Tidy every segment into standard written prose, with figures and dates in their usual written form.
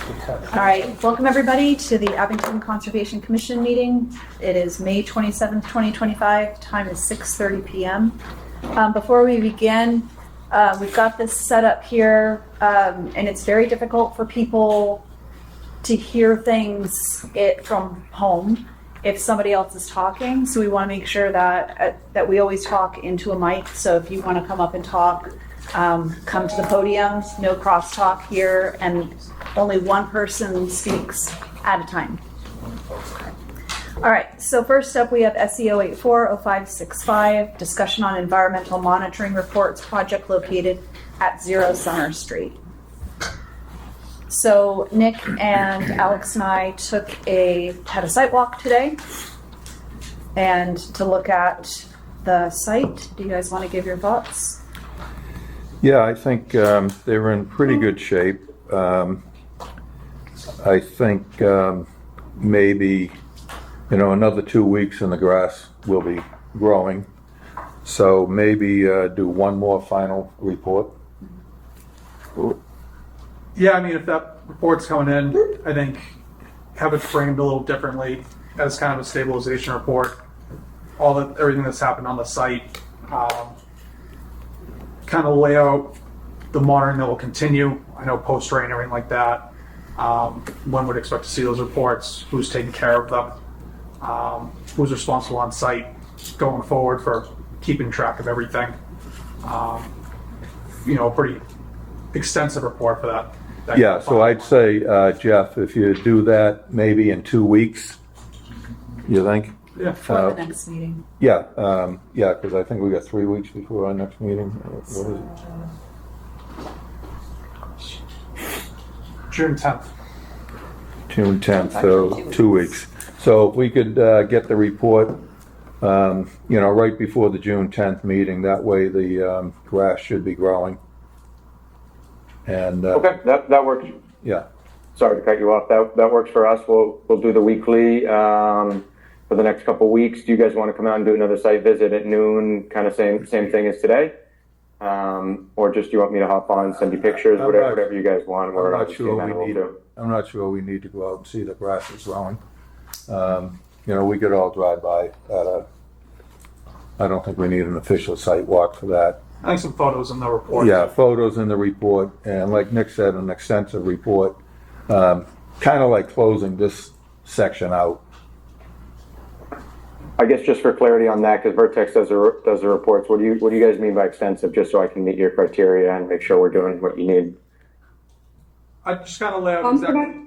All right, welcome everybody to the Abington Conservation Commission meeting. It is May 27th, 2025. Time is 6:30 p.m. Before we begin, we've got this set up here, and it's very difficult for people to hear things from home if somebody else is talking. So we want to make sure that we always talk into a mic. So if you want to come up and talk, come to the podium. No crosstalk here, and only one person speaks at a time. All right, so first up we have SEO 840565, discussion on environmental monitoring reports, project located at 0 Summer Street. So Nick and Alex and I had a site walk today and to look at the site. Do you guys want to give your thoughts? Yeah, I think they're in pretty good shape. I think maybe, another 2 weeks and the grass will be growing. So maybe do one more final report. Yeah, I mean, if that report's coming in, I think have it framed a little differently as kind of a stabilization report. Everything that's happened on the site, kind of lay out the monitoring that will continue. I know post-rain, everything like that. When would expect to see those reports? Who's taking care of them? Who's responsible on site going forward for keeping track of everything? A pretty extensive report for that. Yeah, so I'd say, Jeff, if you do that maybe in 2 weeks, you think? Yeah. For the next meeting. Yeah, because I think we got 3 weeks before our next meeting. What is it? June 10th. June 10th, so 2 weeks. So if we could get the report, right before the June 10th meeting, that way the grass should be growing. And okay, that works. Yeah. Sorry to cut you off. That works for us. We'll do the weekly for the next couple of weeks. Do you guys want to come out and do another site visit at noon? Kind of same thing as today, or just do you want me to hop on and send you pictures? Whatever you guys want. I'm not sure we need to go out and see the grass is growing. We could all drive by. I don't think we need an official site walk for that. I think some photos in the report. Yeah, photos in the report, and like Nick said, an extensive report, kind of like closing this section out. I guess just for clarity on that, because Vertex does the reports. What do you guys mean by extensive? Just so I can meet your criteria and make sure we're doing what you need. I just kind of lay out exactly.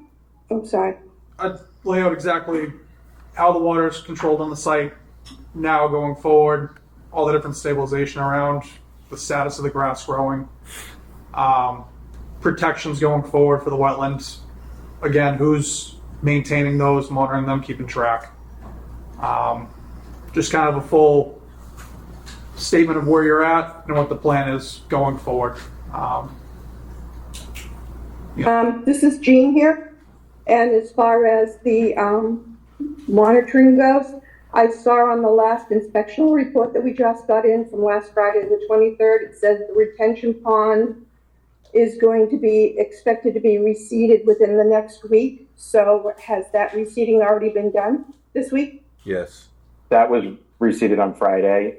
I'm sorry. I'd lay out exactly how the water is controlled on the site now going forward, all the different stabilization around, the status of the grass growing, protections going forward for the wetlands. Again, who's maintaining those, monitoring them, keeping track. Just kind of a full statement of where you're at and what the plan is going forward. This is Jean here, and as far as the monitoring goes, I saw on the last inspectional report that we just got in from last Friday, the 23rd, it says the retention pond is going to be expected to be reseeded within the next week. So has that reseeding already been done this week? Yes. That was reseeded on Friday.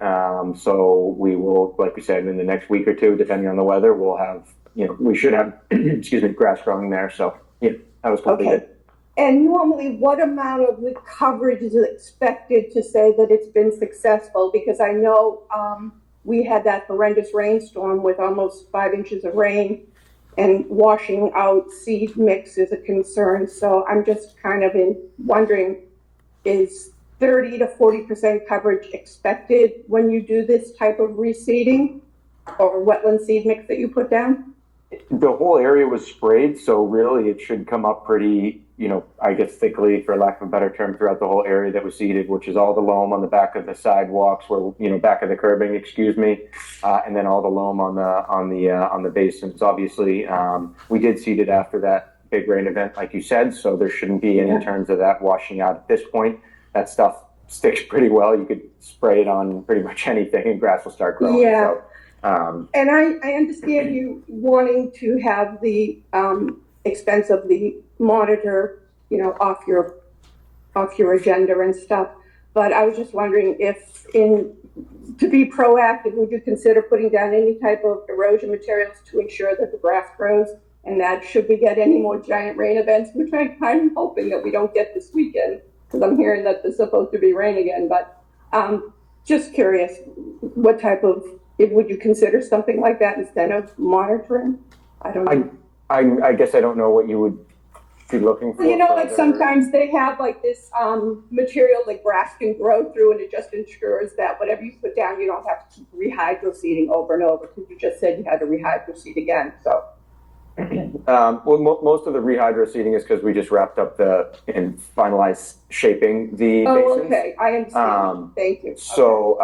So we will, like we said, in the next week or two, depending on the weather, we'll have, we should have, grass growing there. So yeah, that was completed. Okay. And normally, what amount of the coverage is expected to say that it's been successful? Because I know we had that horrendous rainstorm with almost 5 inches of rain, and washing out seed mix is a concern. So I'm just kind of wondering, is 30 to 40% coverage expected when you do this type of reseeding or wetland seed mix that you put down? The whole area was sprayed, so really it should come up pretty, I guess thickly, for lack of a better term, throughout the whole area that was seeded, which is all the loam on the back of the sidewalks, where back of the curbing, and then all the loam on the basins. Obviously, we did seed it after that big rain event, like you said, so there shouldn't be any in terms of that washing out at this point. That stuff sticks pretty well. You could spray it on pretty much anything, and grass will start growing. Yeah. So, and I understand you wanting to have the expense of the monitor, off your agenda and stuff. But I was just wondering if to be proactive, would you consider putting down any type of erosion materials to ensure that the grass grows? And that should we get any more giant rain events, which I'm kind of hoping that we don't get this weekend, because I'm hearing that there's supposed to be rain again. But just curious, what type of, would you consider something like that instead of monitoring? I don't know. I guess I don't know what you would be looking for. Like sometimes they have like this material that grass can grow through, and it just ensures that whatever you put down, you don't have to keep rehydroseeding over and over, because you just said you had to rehydroseed again. So. Well, most of the rehydroseeding is because we just wrapped up and finalized shaping the basins. Okay, I understand. Thank you. So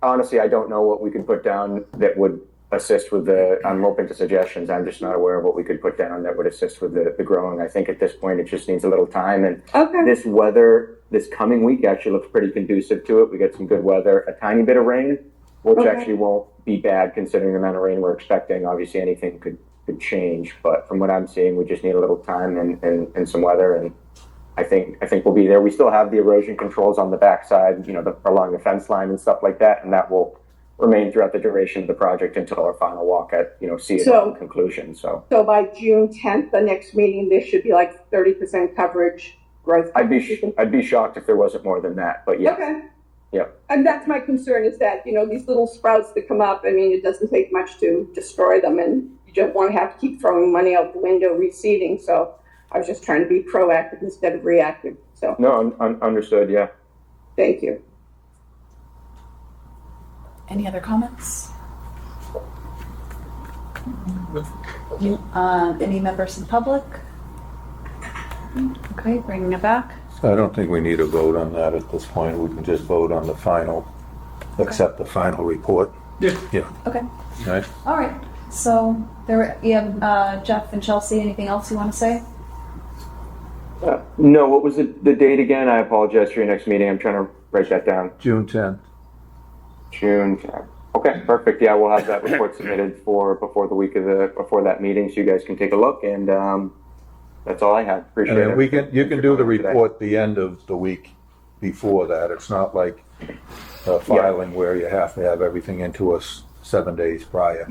honestly, I don't know what we could put down that would assist with I'm open to suggestions. I'm just not aware of what we could put down that would assist with the growing. I think at this point, it just needs a little time. And this weather, this coming week actually looks pretty conducive to it. We get some good weather, a tiny bit of rain, which actually won't be bad considering the amount of rain we're expecting. Obviously, anything could change, but from what I'm seeing, we just need a little time and some weather, and I think we'll be there. We still have the erosion controls on the backside, along the fence line and stuff like that, and that will remain throughout the duration of the project until our final walk at conclusion. So by June 10th, the next meeting, there should be like 30% coverage growth. I'd be shocked if there wasn't more than that, but yeah. Okay. Yeah. And that's my concern, is that these little sprouts that come up. I mean, it doesn't take much to destroy them, and you don't want to have to keep throwing money out the window reseeding. So I was just trying to be proactive instead of reactive. So no, understood. Yeah. Thank you. Any other comments? Any members of the public? Okay, bringing it back. I don't think we need a vote on that at this point. We can just vote on the final, accept the final report. Yeah. Okay. Right. All right. So you have Jeff and Chelsea. Anything else you want to say? No. What was the date again? I apologize for your next meeting. I'm trying to write that down. June 10th. June 10th. Okay, perfect. Yeah, we'll have that report submitted before that meeting, so you guys can take a look. And that's all I have. Appreciate it. You can do the report the end of the week before that. It's not like filing where you have to have everything into us 7 days prior,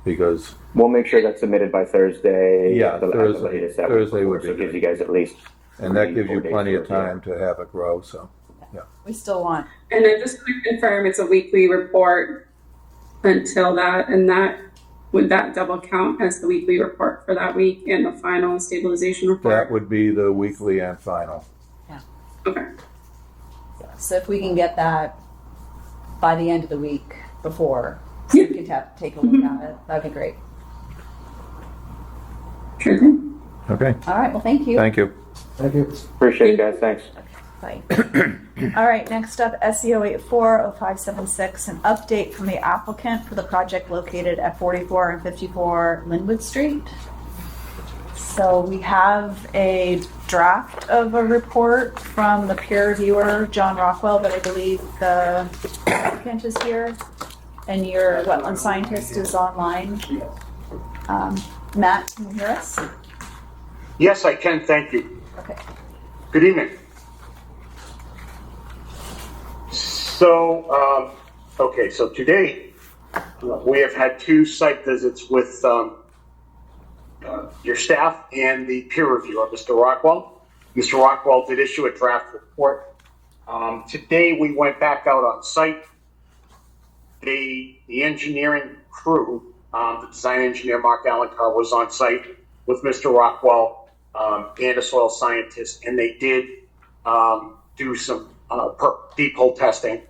because we'll make sure that's submitted by Thursday. Yeah, Thursday. Thursday would be so it gives you guys at least. And that gives you plenty of time to have it grow. So, yeah. We still want. And I'm just going to confirm it's a weekly report until that, and would that double count as the weekly report for that week and the final stabilization report? That would be the weekly and final. Yeah. Okay. So if we can get that by the end of the week before, so we can take a look at it, that'd be great. Sure thing. Okay. All right. Well, thank you. Thank you. Appreciate it, guys. Thanks. Bye. All right, next up, SEO 840576, an update from the applicant for the project located at 44 and 54 Linwood Street. So we have a draft of a report from the peer reviewer, John Rockwell, but I believe the applicant is here, and your wetland scientist is online. Matt, can you hear us? Yes, I can. Thank you. Okay. Good evening. So, so today we have had 2 site visits with your staff and the peer reviewer, Mr. Rockwell. Mr. Rockwell did issue a draft report. Today we went back out on site. The engineering crew, the design engineer, Mark Alencar, was on site with Mr. Rockwell and a soil scientist, and they did do some deep hole testing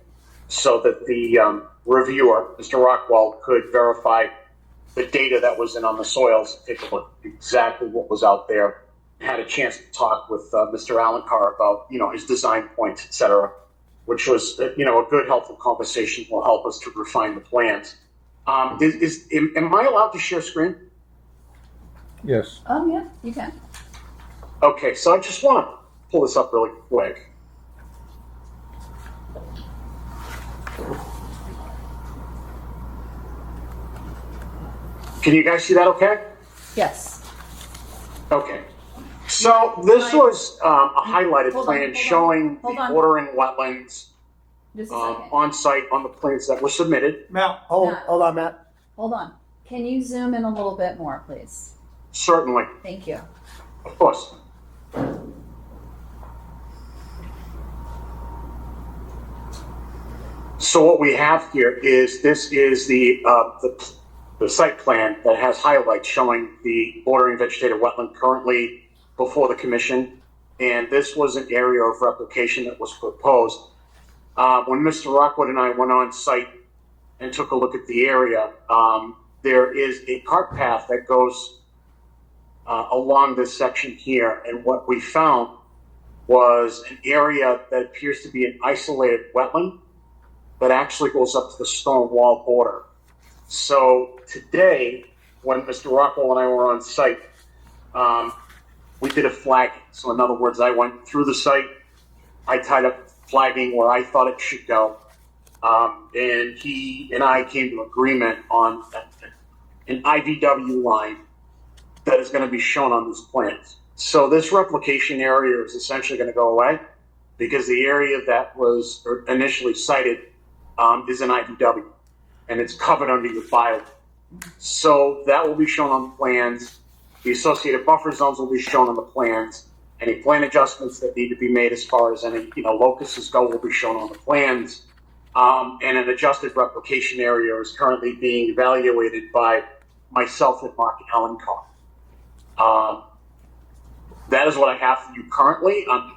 so that the reviewer, Mr. Rockwell, could verify the data that was in on the soils, take a look at exactly what was out there. Had a chance to talk with Mr. Alencar about, his design points, et cetera, which was, a good, helpful conversation will help us to refine the plans. Am I allowed to share screen? Yes. Yeah, you can. Okay, so I just want to pull this up really quick. Can you guys see that okay? Yes. Okay. So this was a highlighted Hold on, plan hold on, showing hold the on. bordering wetlands Just a second. on site on the plans that were submitted. Matt, Matt. hold on, Matt. Hold on. Can you zoom in a little bit more, please? Certainly, Thank you. of course. So what we have here is this is the site plan that has highlights showing the bordering vegetated wetland currently before the commission, and this was an area of replication that was proposed. When Mr. Rockwood and I went on site and took a look at the area, there is a cart path that goes along this section here, and what we found was an area that appears to be an isolated wetland that actually goes up to the stone wall border. So today, when Mr. Rockwell and I were on site, we did a flagging. So in other words, I went through the site, I tied up flagging where I thought it should go, and he and I came to agreement on an IVW line that is going to be shown on these plans. So this replication area is essentially going to go away because the area that was initially cited is an IVW, and it's covered under your file. So that will be shown on the plans. The associated buffer zones will be shown on the plans. Any plan adjustments that need to be made as far as any locusts go will be shown on the plans. And an adjusted replication area is currently being evaluated by myself and Mark Ellencar. That is what I have for you currently. I'm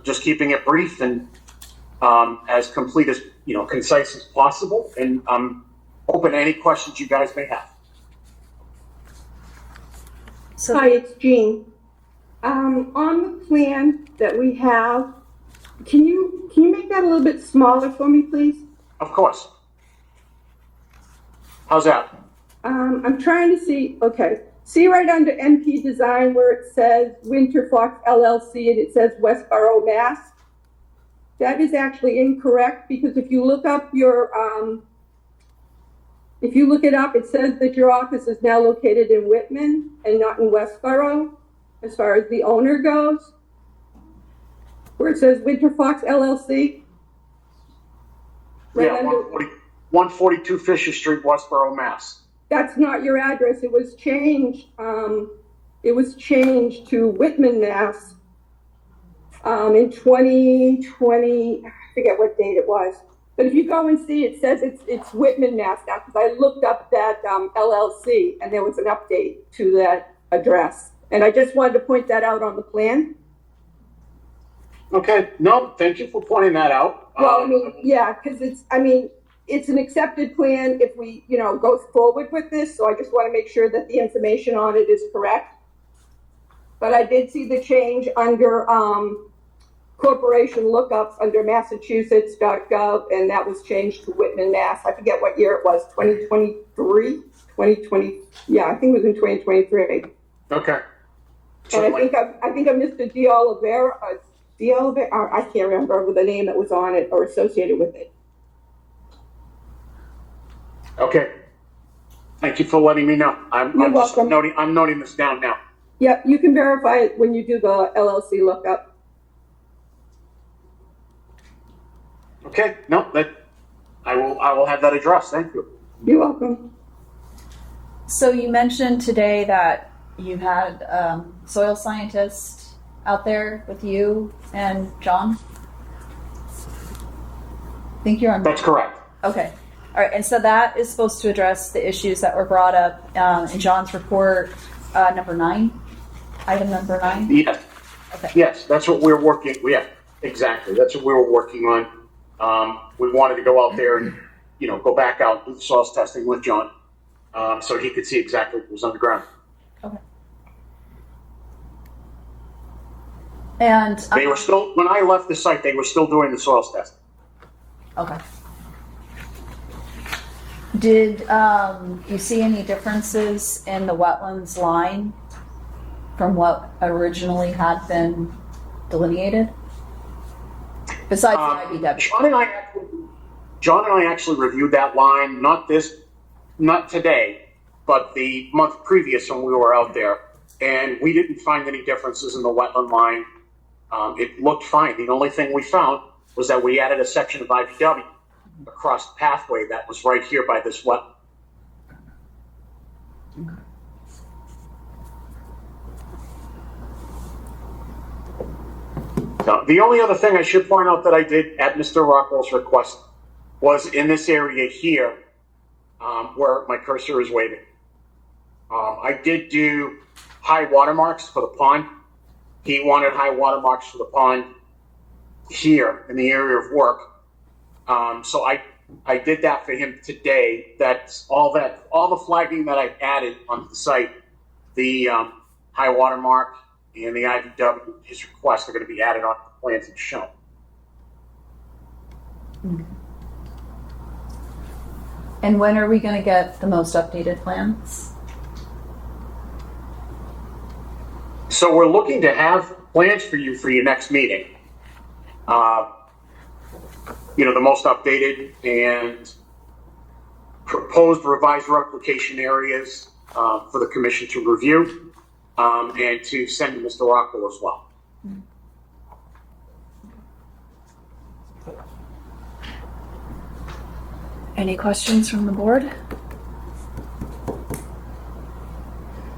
just keeping it brief and as complete as concise as possible, and I'm open to any questions you guys may have. So, Hi, it's Jean. On the plan that we have, can you make that a little bit smaller for me, please? Of course. How's that? I'm trying to see, okay. See right under MP Design where it says Winter Fox LLC and it says Westboro, Mass? That is actually incorrect because if you look up if you look it up, it says that your office is now located in Whitman and not in Westboro, as far as the owner goes. Where it says Winter Fox LLC. Right Yeah, under, 142 Fisher Street, Westboro, Mass. that's not your address. It was changed. It was changed to Whitman, Mass. In 2020, I forget what date it was. But if you go and see, it says it's Whitman, Mass. now, because I looked up that LLC and there was an update to that address. And I just wanted to point that out on the plan. Okay, no, thank you for pointing that out. Well, I mean, yeah, because it's an accepted plan if we, go forward with this. So I just want to make sure that the information on it is correct. But I did see the change under corporation lookups under Massachusetts.gov, and that was changed to Whitman, Mass. I forget what year it was, 2023, 2020. Yeah, I think it was in 2023. Okay. And I think I'm Mr. D'Oliveira. I can't remember the name that was on it or associated with it. Okay. Thank you for letting me know. I'm welcome. I'm noting this down now. Yep, you can verify it when you do the LLC lookup. Okay, no, I will have that addressed. Thank you. You're welcome. so you mentioned today that you had soil scientist out there with you and John. I think you're on. That's correct. Okay. All right. And so that is supposed to address the issues that were brought up in John's report, number 9, item number 9. Yes. Okay. Yes, that's what we're working. Yeah, exactly. That's what we were working on. We wanted to go out there and go back out do the soils testing with John, so he could see exactly what was underground. Okay. And They were still, when I left the site, they were still doing the soils testing. okay. Did you see any differences in the wetlands line from what originally had been delineated? Besides the IBW. John and I actually reviewed that line, not today, but the month previous when we were out there. and we didn't find any differences in the wetland line. It looked fine. The only thing we found was that we added a section of IVW across the pathway that was right here by this wetland. Now, the only other thing I should point out that I did at Mr. Rockwell's request was in this area here, where my cursor is waving. I did do high watermarks for the pond. He wanted high watermarks for the pond here in the area of work. So I did that for him today. That's all the flagging that I've added onto the site, the high watermark and the IVW, his requests are going to be added onto the plans and shown. And when are we going to get the most updated plans? So we're looking to have plans for your next meeting. The most updated and proposed revised replication areas for the commission to review and to send to Mr. Rockwell as well. Any questions from the board?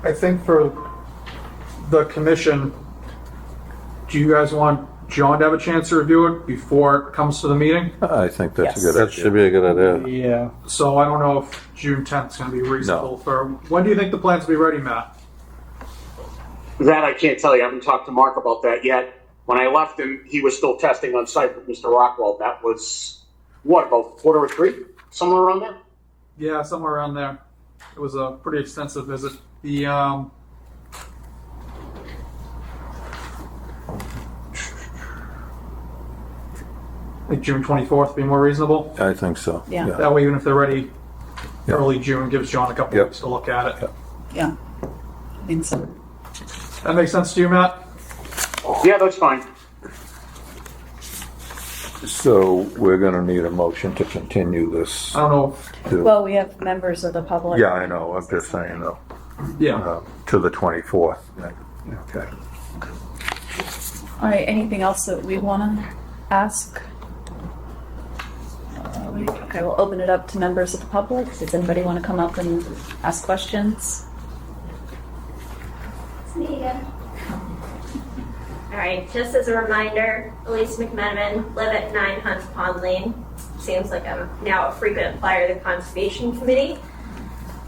I think for the commission, do you guys want John to have a chance to review it before it comes to the meeting? I think that's a Yes. good That idea. should be a good idea. Yeah. So I don't know if June 10th is going to be reasonable for, when do you think the plans will be ready, Matt? That I can't tell you. I haven't talked to Mark about that yet. When I left him, he was still testing on site with Mr. Rockwell. That was, about 2:45? Somewhere around there? Yeah, somewhere around there. It was a pretty extensive visit. The, I think June 24th be more reasonable. I think so. Yeah. That way, even if they're ready Yeah. early June, gives John a couple Yep. weeks to look at it. Yep. Yeah. I think so. That makes sense to you, Matt? Yeah, that's fine. So we're gonna need a motion to continue this. I don't know. Well, we have members of the public. Yeah, I know, I'm just saying though, Yeah. to the 24th. Okay. All right, anything else that we want to ask? Okay, we'll open it up to members of the public. Does anybody want to come up and ask questions? It's me again. All right, just as a reminder, Elise McMenamin, live at 9 Hunts Pond Lane. Seems like I'm now a frequent flyer of the Conservation Committee.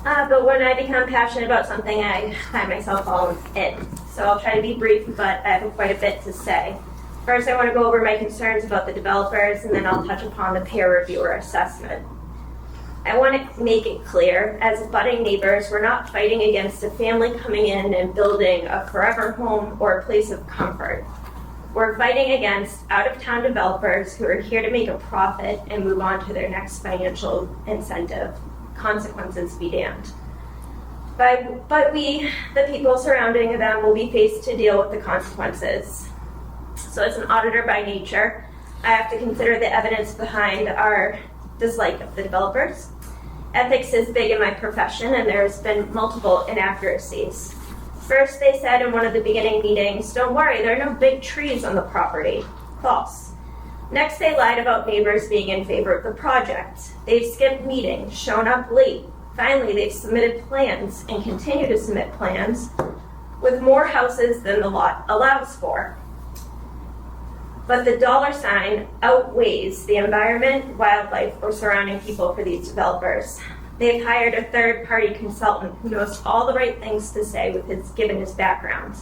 But when I become passionate about something, I find myself all in. So I'll try to be brief, but I have quite a bit to say. First, I want to go over my concerns about the developers, and then I'll touch upon the peer reviewer assessment. I want to make it clear, as budding neighbors, we're not fighting against a family coming in and building a forever home or a place of comfort. We're fighting against out-of-town developers who are here to make a profit and move on to their next financial incentive. Consequences be damned. But we, the people surrounding them, will be faced to deal with the consequences. So as an auditor by nature, I have to consider the evidence behind our dislike of the developers. Ethics is big in my profession, and there's been multiple inaccuracies. First, they said in one of the beginning meetings, "Don't worry, there are no big trees on the property." False. Next, they lied about neighbors being in favor of the project. They've skipped meetings, shown up late. Finally, they've submitted plans and continue to submit plans with more houses than the lot allows for. But the dollar sign outweighs the environment, wildlife, or surrounding people for these developers. They've hired a third-party consultant who knows all the right things to say given his background.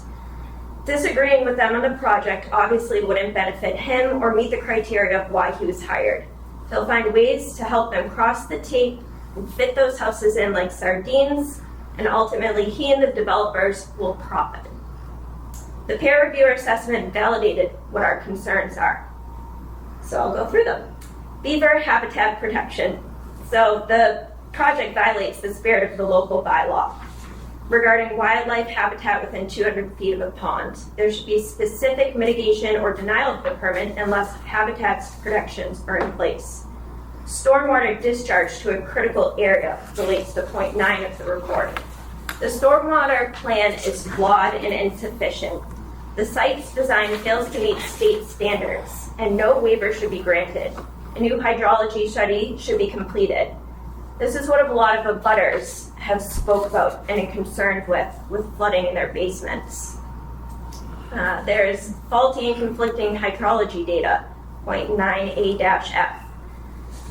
Disagreeing with them on the project obviously wouldn't benefit him or meet the criteria of why he was hired. He'll find ways to help them cross the tape and fit those houses in like sardines, and ultimately he and the developers will profit. The peer reviewer assessment validated what our concerns are. So I'll go through them. Beaver habitat protection. So the project violates the spirit of the local bylaw. Regarding wildlife habitat within 200 feet of a pond, there should be specific mitigation or denial of the permit unless habitat protections are in place. Stormwater discharge to a critical area relates to point 9 of the report. The stormwater plan is flawed and insufficient. The site's design fails to meet state standards, and no waiver should be granted. A new hydrology study should be completed. This is what a lot of abutters have spoke about and are concerned with flooding in their basements. There's faulty and conflicting hydrology data, point 9A-F.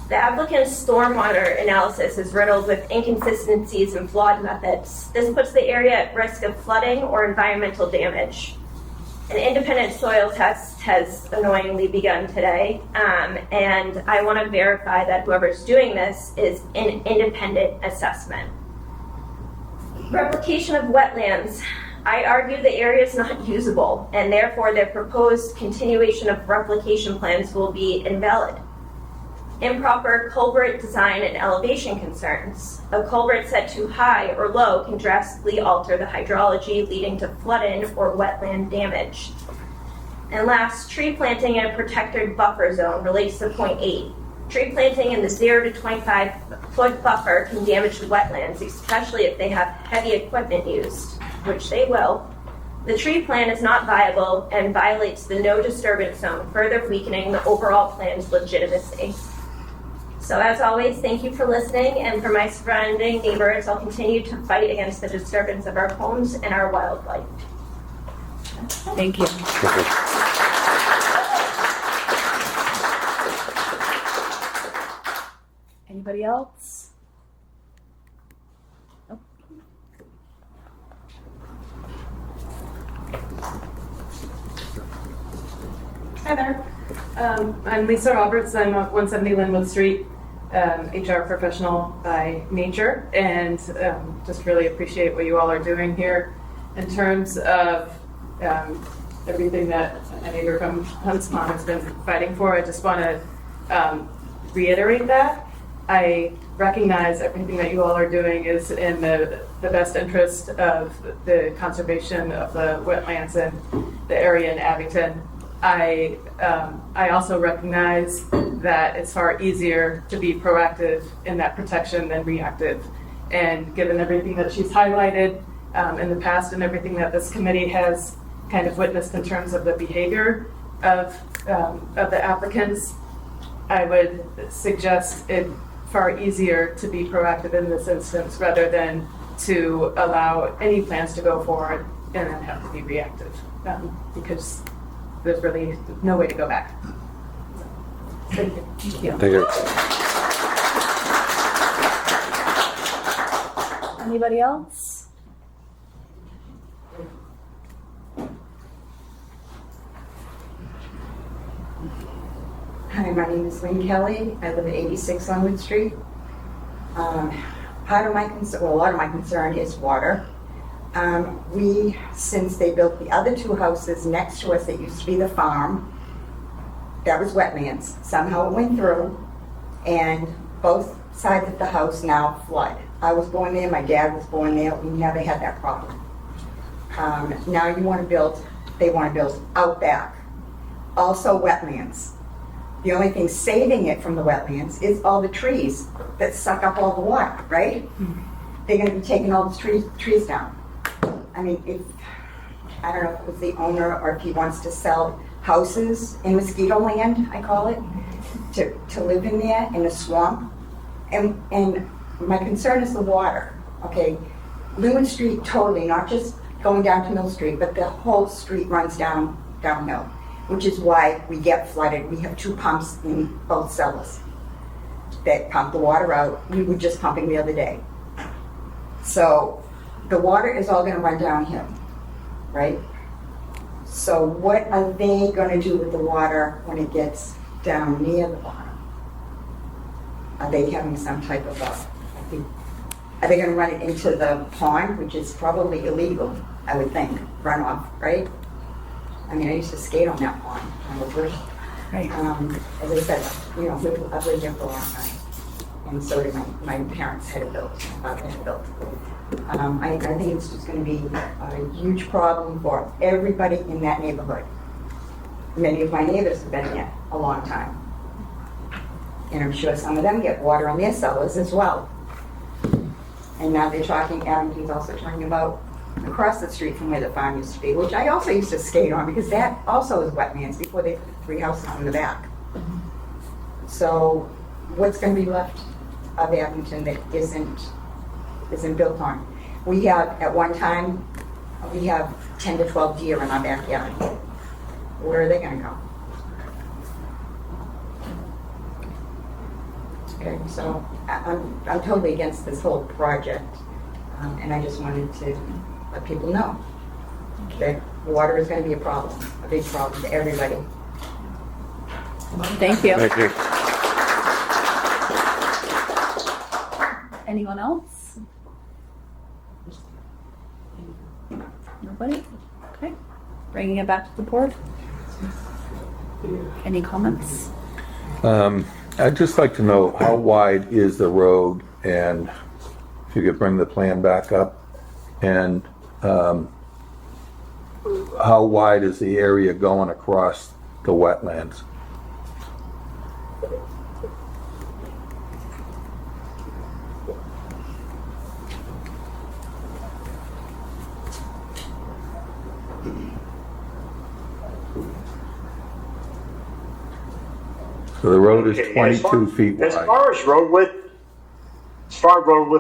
The applicant's stormwater analysis is riddled with inconsistencies and flawed methods. This puts the area at risk of flooding or environmental damage. An independent soil test has annoyingly begun today, and I want to verify that whoever's doing this is an independent assessment. Replication of wetlands. I argue the area is not usable, and therefore their proposed continuation of replication plans will be invalid. Improper culvert design and elevation concerns. A culvert set too high or low can drastically alter the hydrology, leading to flood-in or wetland damage. And last, tree planting in a protected buffer zone relates to point 8. Tree planting in the 0 to 25 foot buffer can damage the wetlands, especially if they have heavy equipment used, which they will. The tree plan is not viable and violates the no disturbance zone, further weakening the overall plan's legitimacy. So as always, thank you for listening, and for my surrounding neighbors, I'll continue to fight against the disturbance of our homes and our wildlife. Thank you. Anybody else? Nope. Hi there. I'm Lisa Roberts. I'm at 170 Linwood Street, HR professional by nature, and just really appreciate what you all are doing here in terms of everything that a neighbor from Hunts Pond has been fighting for. I just want to reiterate that. I recognize everything that you all are doing is in the best interest of the conservation of the wetlands and the area in Abington. I also recognize that it's far easier to be proactive in that protection than reactive. And given everything that she's highlighted in the past and everything that this committee has kind of witnessed in terms of the behavior of the applicants, I would suggest it far easier to be proactive in this instance rather than to allow any plans to go forward and then have to be reactive, because there's really no way to go back. Thank you. Thank you. Thank you. Anybody else? Hi, my name is Lynn Kelly. I live at 86 Linwood Street. A lot of my concern is water. Since they built the other two houses next to us, that used to be the farm, that was wetlands. Somehow it went through, and both sides of the house now flood. I was born there, my dad was born there, we never had that problem. Now they want to build out back. Also wetlands. The only thing saving it from the wetlands is all the trees that suck up all the water, right? They're going to be taking all the trees down. I mean, I don't know if it was the owner or if he wants to sell houses in mosquito land, I call it, to live in there in a swamp. And my concern is the water, okay? Linwood Street totally, not just going down to Mill Street, but the whole street runs downhill, which is why we get flooded. We have two pumps in both cellars that pump the water out. We were just pumping the other day. So the water is all gonna run downhill, right? So what are they gonna do with the water when it gets down near the bottom? Are they having some type of are they gonna run it into the pond, which is probably illegal, I would think, runoff, right? I mean, I used to skate on that pond on the bridge. Right. As I said, I've lived here for a long time. And so did my parents had it built, I think it's just going to be a huge problem for everybody in that neighborhood. Many of my neighbors have been there a long time. And I'm sure some of them get water on their cellars as well. And now they're talking, Abington's also talking about across the street from where the farm used to be, which I also used to skate on because that also is wetlands before they put 3 houses in the back. So what's going to be left of Abington that isn't built on? We have, at one time, we have 10 to 12 deer in our backyard. Where are they going to go? Okay, so I'm totally against this whole project, and I just wanted to let people know that water is going to be a problem, a big problem to everybody. Thank you. Thank you. Anyone else? Nobody? Okay. Bringing it back to the board. Any comments? I'd just like to know how wide is the road, and if you could bring the plan back up, and how wide is the area going across the wetlands? So the road is Okay, 22 feet As wide. far as road width,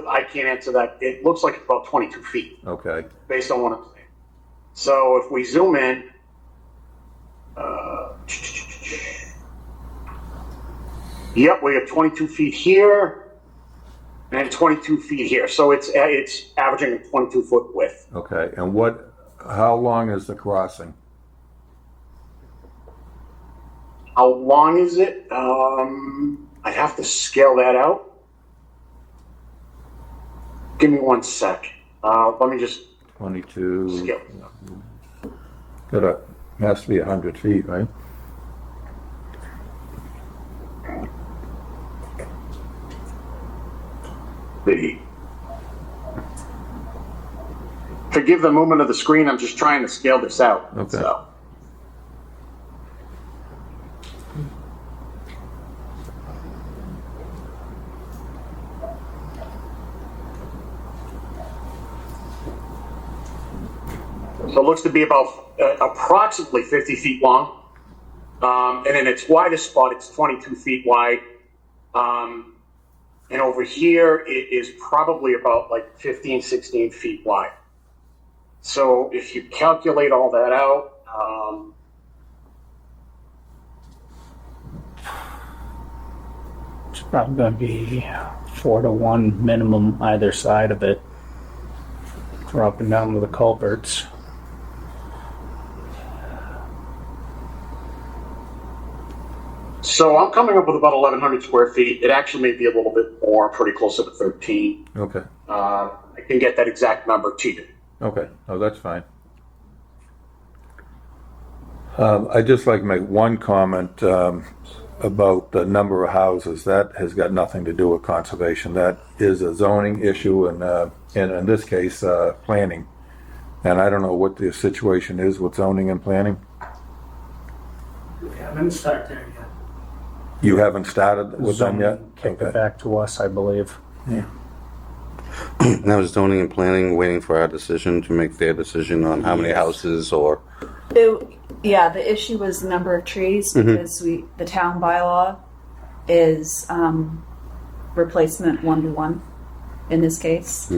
I can't answer that. It looks like it's about 22 feet Okay, based on what I'm saying. So if we zoom in, yep, we have 22 feet here and 22 feet here. So it's averaging a 22-foot width. okay. And how long is the crossing? How long is it? I'd have to scale that out. Give me 1 sec. Let me just 22, scale. has to be 100 feet, right? Forgive the movement of the screen. I'm just trying to scale this out. Okay. So it looks to be about approximately 50 feet long. And in its widest spot, it's 22 feet wide. And over here, it is probably about like 15, 16 feet wide. So if you calculate all that out, It's probably going to be 4-to-1 minimum either side of it, dropping down to the culverts. so I'm coming up with about 1,100 square feet. It actually may be a little bit more, pretty closer to 13. Okay, I can get that exact number to you. okay. Oh, that's fine. I'd just like to make one comment about the number of houses. That has got nothing to do with conservation. That is a zoning issue, and in this case, planning. And I don't know what the situation is with zoning and planning. We haven't started there yet. You haven't started with them yet? Kicked it back to us, I believe. That was zoning and planning, waiting for our decision to make their decision on how many houses or. Yeah, the issue was the number of trees because the town bylaw is replacement 1-to-1 in this case.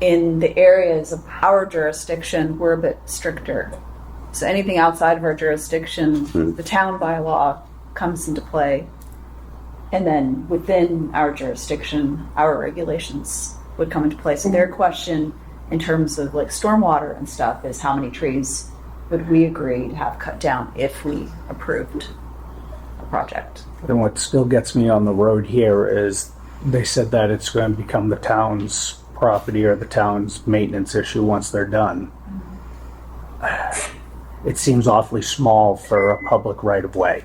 In the areas of our jurisdiction, we're a bit stricter. So anything outside of our jurisdiction, the town bylaw comes into play. And then within our jurisdiction, our regulations would come into play. So their question in terms of like stormwater and stuff is how many trees would we agree to have cut down if we approved a project? And what still gets me on the road here is they said that it's going to become the town's property or the town's maintenance issue once they're done. It seems awfully small for a public right-of-way.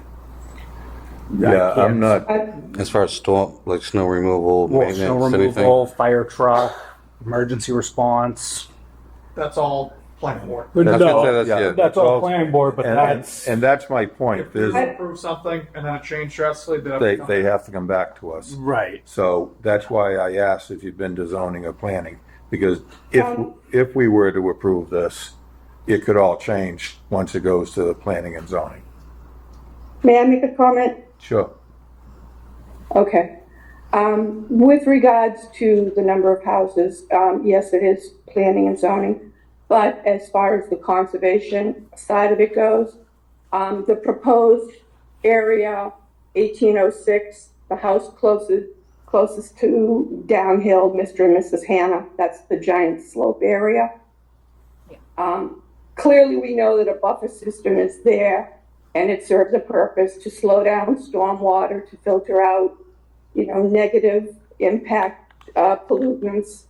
Yeah, I'm not. As far as storm, like snow removal, Well, maintenance, snow removal, fire truck, emergency response. That's all planning board. But That's no, what it says, yeah. that's all planning board, but that's, And that's my point. If they There's, approve something and then it changed drastically, they have to come back to us. right. So that's why I asked if you've been to zoning or planning, because if we were to approve this, it could all change once it goes to the planning and zoning. May I make a comment? Sure. Okay. With regards to the number of houses, yes, it is planning and zoning. But as far as the conservation side of it goes, the proposed area, 1806, the house closest to downhill, Mr. and Mrs. Hannah, that's the giant slope area. Clearly, we know that a buffer system is there, and it serves a purpose to slow down stormwater, to filter out, negative impact pollutants.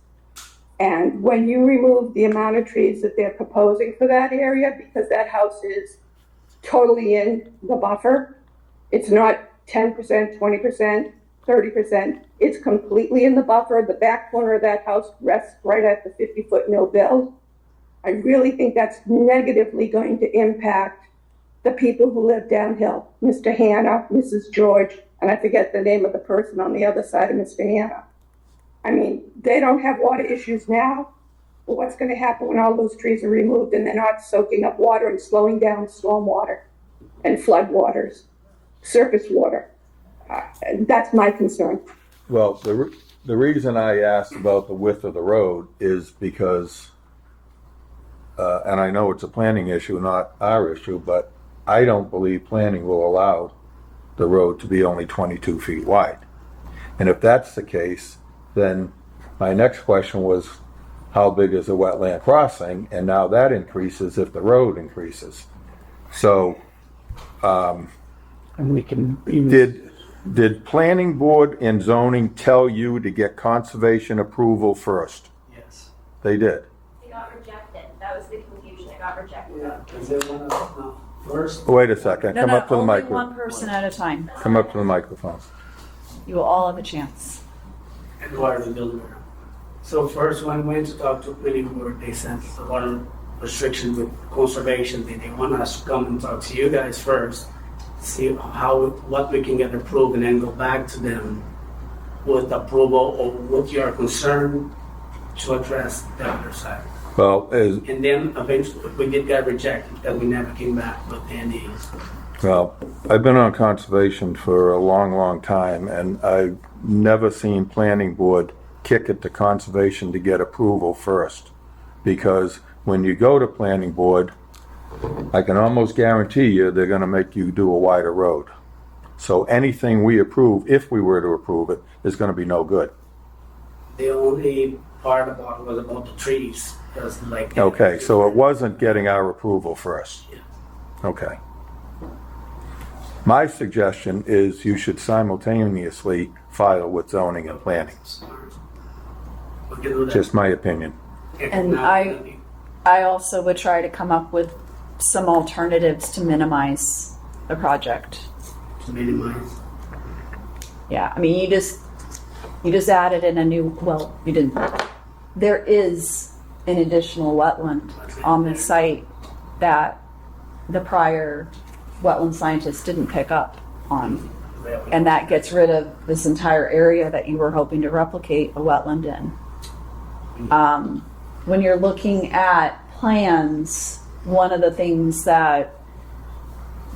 And when you remove the amount of trees that they're proposing for that area, because that house is totally in the buffer, it's not 10%, 20%, 30%, it's completely in the buffer. The back corner of that house rests right at the 50-foot no build. I really think that's negatively going to impact the people who live downhill, Mr. Hannah, Mrs. George, and I forget the name of the person on the other side of Mr. Hannah. I mean, they don't have water issues now, but what's going to happen when all those trees are removed and they're not soaking up water and slowing down storm water and flood waters, surface water? That's my concern. Well, the reason I asked about the width of the road is because, and I know it's a planning issue, not our issue, but I don't believe planning will allow the road to be only 22 feet wide. And if that's the case, then my next question was, how big is a wetland crossing? And now that increases if the road increases. So, And we can even. did planning board and zoning tell you to get conservation approval first? Yes. They did. It got rejected. That was the confusion. It got rejected. Yeah, because they want to first. Wait a second. Come up to the only microphone. one person at a time. Come up to the microphone. You will all have a chance. Acquire the building. So first, when we went to talk to planning board, they sent a lot of restrictions with conservation. They want us to come and talk to you guys first, see what we can get approved, and then go back to them with approval or what you are concerned to address the other side. Well, And then eventually we did get rejected because we never came back with any. well, I've been on conservation for a long, long time, and I've never seen planning board kick it to conservation to get approval first. Because when you go to planning board, I can almost guarantee you they're gonna make you do a wider road. So anything we approve, if we were to approve it, is gonna be no good. The only part about it was about the trees. Because like. Okay, so it wasn't getting our approval first. Yeah. Okay. My suggestion is you should simultaneously file with zoning and planning. We can do that. Just my opinion. And Now, I also would try to come up with some alternatives to minimize the project. to minimize. Yeah, I mean, you just added in a new, well, you didn't. There is an additional wetland on the site that the prior wetland scientist didn't pick up on. And that gets rid of this entire area that you were hoping to replicate a wetland in. When you're looking at plans, one of the things that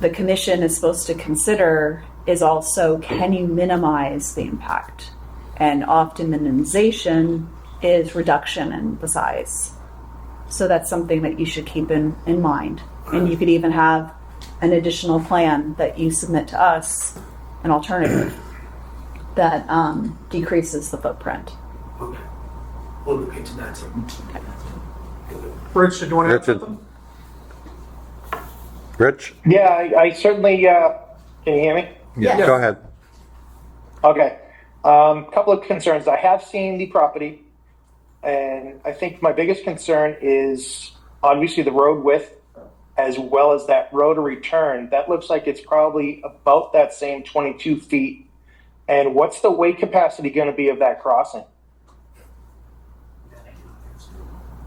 the commission is supposed to consider is also, can you minimize the impact? And often minimization is reduction in the size. So that's something that you should keep in mind. And you could even have an additional plan that you submit to us, an alternative, that decreases the footprint. Okay. We'll look into that too. Rich, did you want to add Richard. something? Rich? Yeah, I certainly, can you hear me? Yeah, Yes. go ahead. Okay. Couple of concerns. I have seen the property, and I think my biggest concern is obviously the road width as well as that rotary turn. That looks like it's probably about that same 22 feet. And what's the weight capacity going to be of that crossing?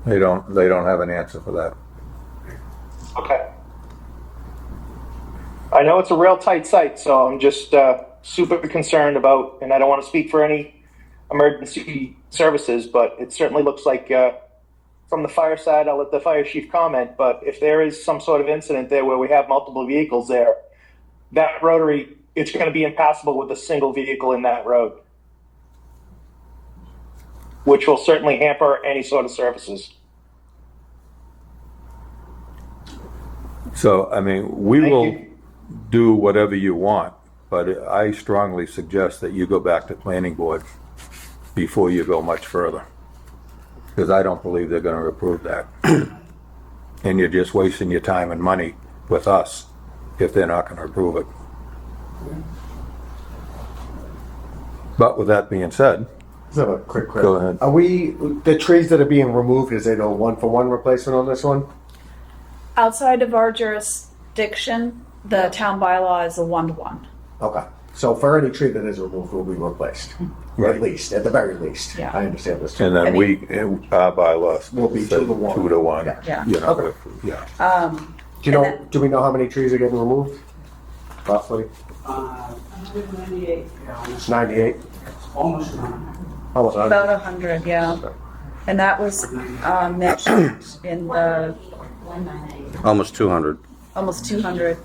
They don't have an answer for that. Okay. I know it's a real tight site, so I'm just super concerned about, and I don't want to speak for any emergency services, but it certainly looks like from the fire side, I'll let the fire chief comment, but if there is some sort of incident there where we have multiple vehicles there, that rotary, it's going to be impassable with a single vehicle in that road, which will certainly hamper any sort of services. So, I mean, we will do whatever you want, but I strongly suggest that you go back to planning board before you go much further. Because I don't believe they're gonna approve that. And you're just wasting your time and money with us if they're not gonna approve it. But with that being said, Let's have a quick question. Go ahead. Are the trees that are being removed, is it a 1-for-1 replacement on this one? Outside of our jurisdiction, the town bylaw is a 1-to-1. Okay. So for any tree that is removed will be replaced, Right. at the very least. Yeah. I understand this. and then our bylaws Will be 2-to-1. 2-to-1. Yeah. You know, Okay. yeah. Do we know how many trees are getting removed? Roughly? 198. Yeah, It's 98? almost 100. Almost 100. About 100, yeah. And that was mentioned in the Almost 200. almost 200.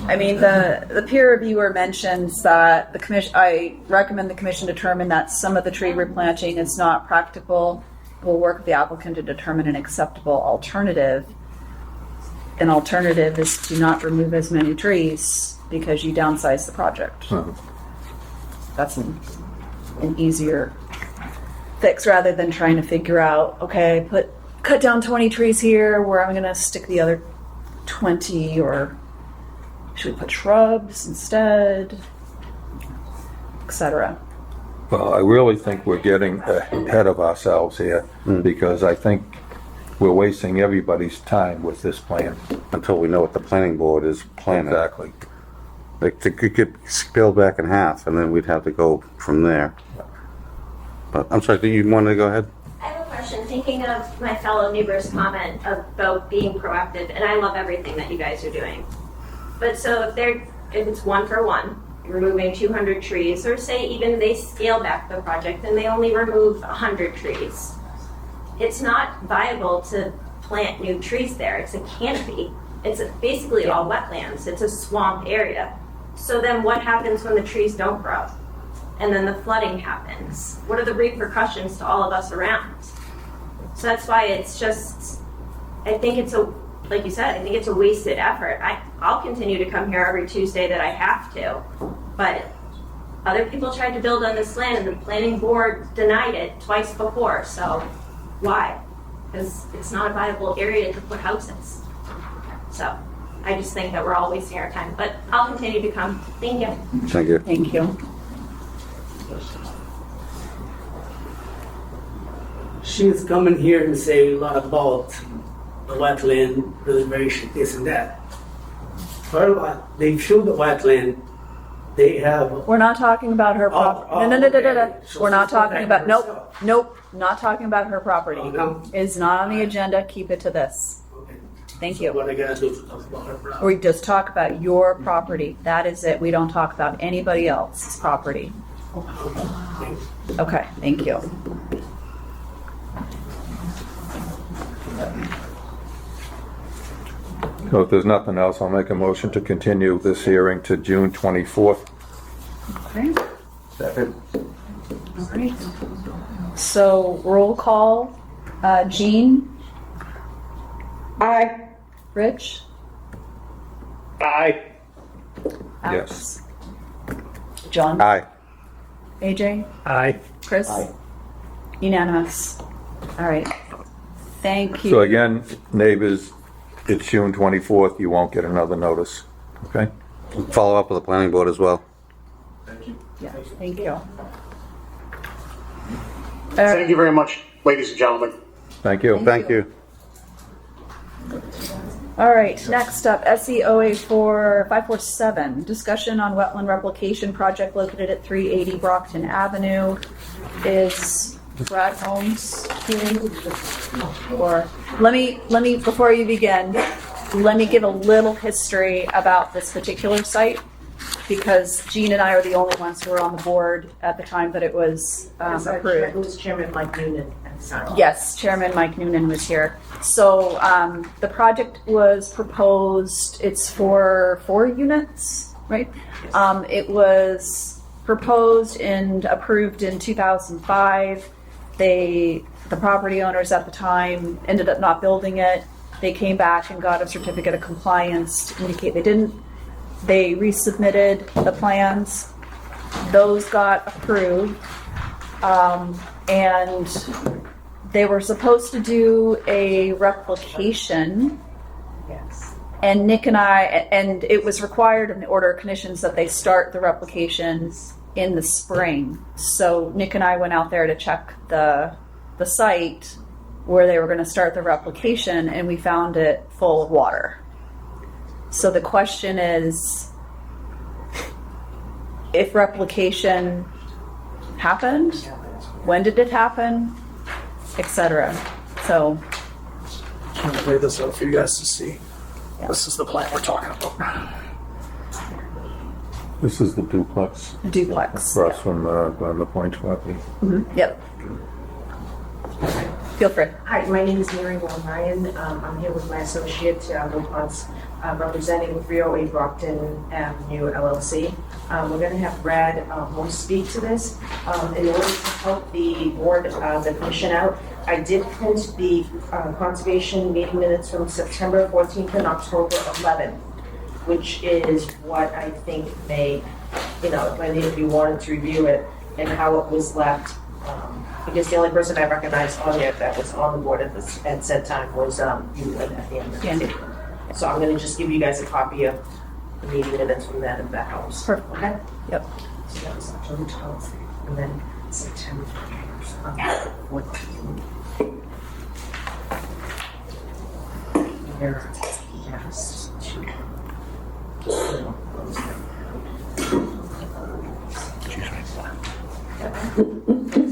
I mean, the peer reviewer mentions that the commission, I recommend the commission determine that some of the tree replanting is not practical. We'll work with the applicant to determine an acceptable alternative. An alternative is to not remove as many trees because you downsize the project. That's an easier fix rather than trying to figure out, okay, cut down 20 trees here, where I'm gonna stick the other 20, or should we put shrubs instead, etc. Well, I really think we're getting ahead of ourselves here because I think we're wasting everybody's time with this plan. Until we know what the planning board is planning. Exactly. Like, it could scale back in half, and then we'd have to go from there. But, I'm sorry, do you want to go ahead? I have a question. Thinking of my fellow neighbor's comment about being proactive, and I love everything that you guys are doing. But so if it's 1-for-1, removing 200 trees, or say even they scale back the project and they only remove 100 trees, it's not viable to plant new trees there. It's a canopy. It's basically all wetlands. It's a swamp area. So then what happens when the trees don't grow? And then the flooding happens. What are the repercussions to all of us around? So that's why it's just, I think it's like you said, I think it's a wasted effort. I'll continue to come here every Tuesday that I have to, but other people tried to build on this land and the planning board denied it twice before, so why? Because it's not a viable area to put houses. So I just think that we're all wasting our time, but I'll continue to come. Thank you. Thank you. Thank you. She's coming here and say a lot about the wetland preservation, this and that. They show the wetland, they have. We're not talking about her property. No. Okay. So We're not she's talking about, herself. nope, not talking about her property. Oh, no? It's not on the agenda, keep it to this. Okay. Thank you. What I gotta do to talk about her property? We just talk about your property. That is it. We don't talk about anybody else's property. Okay, thank you. So if there's nothing else, I'll make a motion to continue this hearing to June 24th. Okay, Second. all right. So roll call, Jean, Aye. Rich, Aye. Alex, John, Aye. AJ, Aye. Chris, Aye. Unanimous. All right, thank you. So again, neighbors, it's June 24th, you won't get another notice, okay? Follow up with the planning board as well. Yeah, thank you. Thank you very much, ladies and gentlemen. Thank you. Thank you. All right, next up, SEOA 547, discussion on wetland replication project located at 380 Brockton Avenue is Brad Holmes here? Or, let me, before you begin, let me give a little history about this particular site, because Jean and I are the only ones who were on the board at the time that it was approved. It was Chairman Mike Noonan at the time. Yes, Chairman Mike Noonan was here. So the project was proposed, it's for 4 units, right? It was proposed and approved in 2005. The property owners at the time ended up not building it. They came back and got a certificate of compliance to indicate they didn't. They resubmitted the plans. Those got approved. And they were supposed to do a replication. Yes. And Nick and and it was required in the order of conditions that they start the replication in the spring. So Nick and I went out there to check the site where they were going to start the replication, and we found it full of water. So the question is, if replication happened, when did it happen, etc. So I'm gonna lay this out for you guys to see. Yeah. This is the plan we're talking about. This is the duplex. Duplex. Across from the Point property. Mm-hmm. Yep. Feel free. Hi, my name is Mary Wong Ryan. I'm here with my associate, Will Ponce, representing 308 Brockton Avenue LLC. We're going to have Brad Holmes speak to this. In order to help the board, the commission out, I did print the conservation meeting minutes from September 14th and October 11th, which is what I think may, if you wanted to review it and how it was left. Because the only person I recognized on there that was on the board at said time was you at the end of the table. So I'm going to just give you guys a copy of the meeting minutes from that, if that helps. Perfect. Okay? Yep. So that was October 12th, and then September 14th. Yes.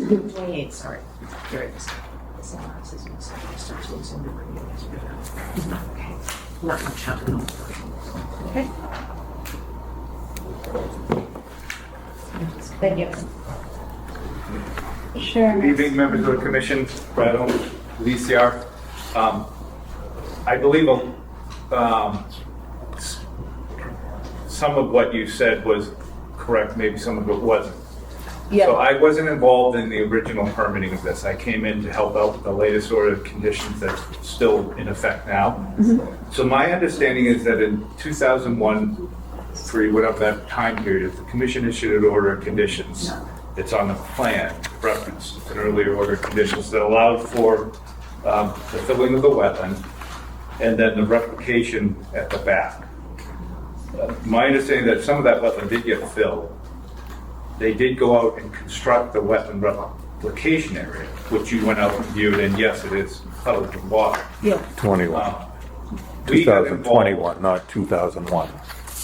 28, sorry. Here it is. Okay. Not much happening. Okay. Thank you. Sure. Good evening, members of the commission. Brad Holmes, VCR. I believe some of what you said was correct, maybe some of it wasn't. Yeah. So I wasn't involved in the original permitting of this. I came in to help out with the latest order of conditions that's still in effect now. Mm-hmm. So my understanding is that in 2001, 3, whatever that time period is, the commission issued an order of conditions. It's on the plan, reference. It's an earlier order of conditions that allowed for the filling of the wetland and then the replication at the back. My understanding that some of that wetland did get filled. They did go out and construct the wetland replication area, which you went out and viewed, and yes, it is covered with water. Yeah. 21. 2021, not 2001.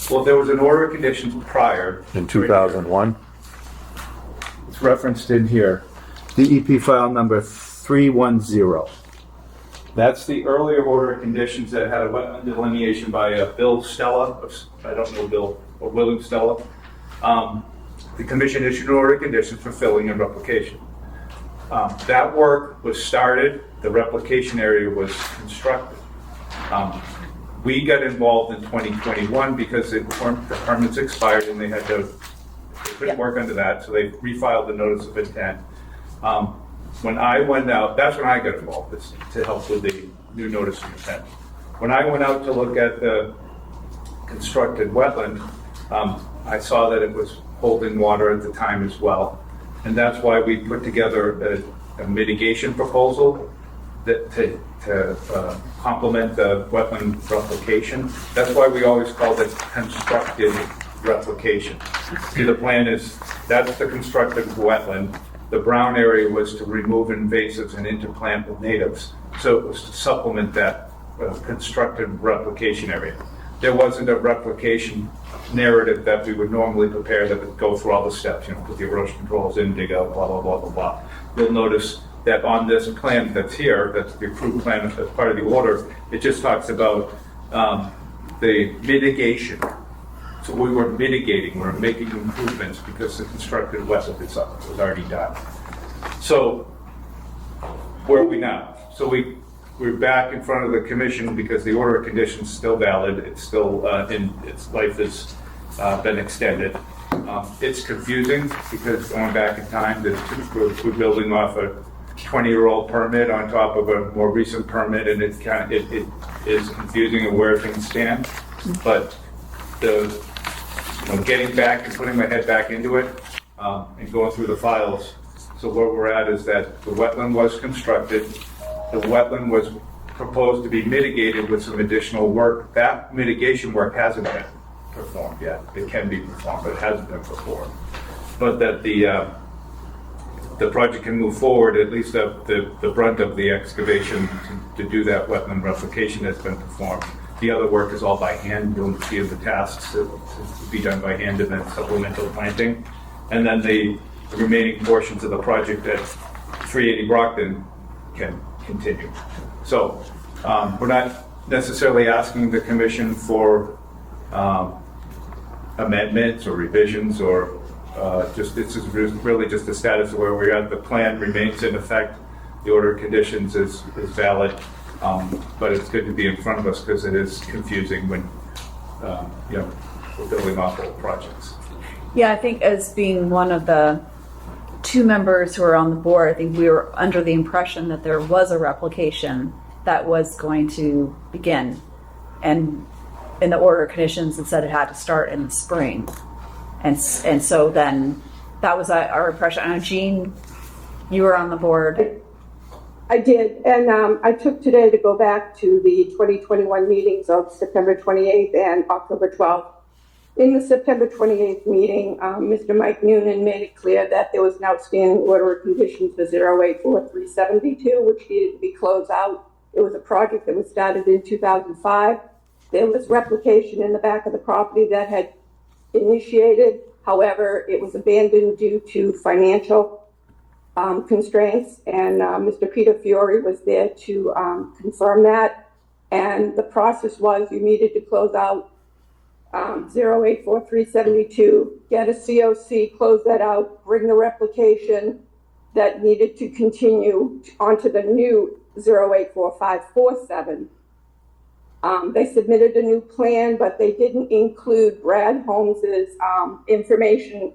Well, there was an order of conditions prior. In 2001? It's referenced in here. DEP file number 310. That's the earlier order of conditions that had a wetland delineation by Bill Stella. I don't know Bill, or William Stella. The commission issued an order of conditions for filling and replication. That work was started, the replication area was constructed. We got involved in 2021 because the permits expired and they couldn't work under that, so they refiled the notice of intent. When I went out, that's when I got involved, to help with the new notice of intent. When I went out to look at the constructed wetland, I saw that it was holding water at the time as well. And that's why we put together a mitigation proposal that to complement the wetland replication. That's why we always called it constructed replication. See, the plan is, that's the constructed wetland. The brown area was to remove invasives and interplant with natives. So it was to supplement that constructed replication area. There wasn't a replication narrative that we would normally prepare that would go through all the steps, put the erosion controls in, dig out, blah, blah, blah, blah, blah. you'll notice that on this plan that's here, that's the approved plan as part of the order, it just talks about the mitigation. So we were mitigating, we're making improvements because the constructed wetland was already done. So where are we now? So we're back in front of the commission because the order of conditions is still valid. It's still its life has been extended. It's confusing because going back in time, we're building off a 20-year-old permit on top of a more recent permit, and it is confusing of where things stand. But getting back and putting my head back into it and going through the files. So where we're at is that the wetland was constructed. The wetland was proposed to be mitigated with some additional work. That mitigation work hasn't been performed yet. It can be performed, but it hasn't been performed. But that the project can move forward, at least the brunt of the excavation to do that wetland replication has been performed. The other work is all by hand. You'll see the tasks to be done by hand and then supplemental planting. And then the remaining portions of the project at 380 Brockton can continue. So we're not necessarily asking the commission for amendments or revisions or this is really just the status of where we're at. The plan remains in effect. The order of conditions is valid. But it's good to be in front of us because it is confusing when we're building off old projects. Yeah, I think as being one of the two members who are on the board, I think we were under the impression that there was a replication that was going to begin. And in the order of conditions, it said it had to start in the spring. And so then that was our impression. I know, Jean, you were on the board. I did, and I took today to go back to the 2021 meetings of September 28th and October 12th. In the September 28th meeting, Mr. Mike Noonan made it clear that there was an outstanding order of conditions for 084372, which needed to be closed out. It was a project that was started in 2005. There was replication in the back of the property that had initiated. However, it was abandoned due to financial constraints, and Mr. Peter Fiore was there to confirm that. And the process was you needed to close out 084372, get a COC, close that out, bring the replication that needed to continue onto the new 084547. They submitted a new plan, but they didn't include Brad Holmes's information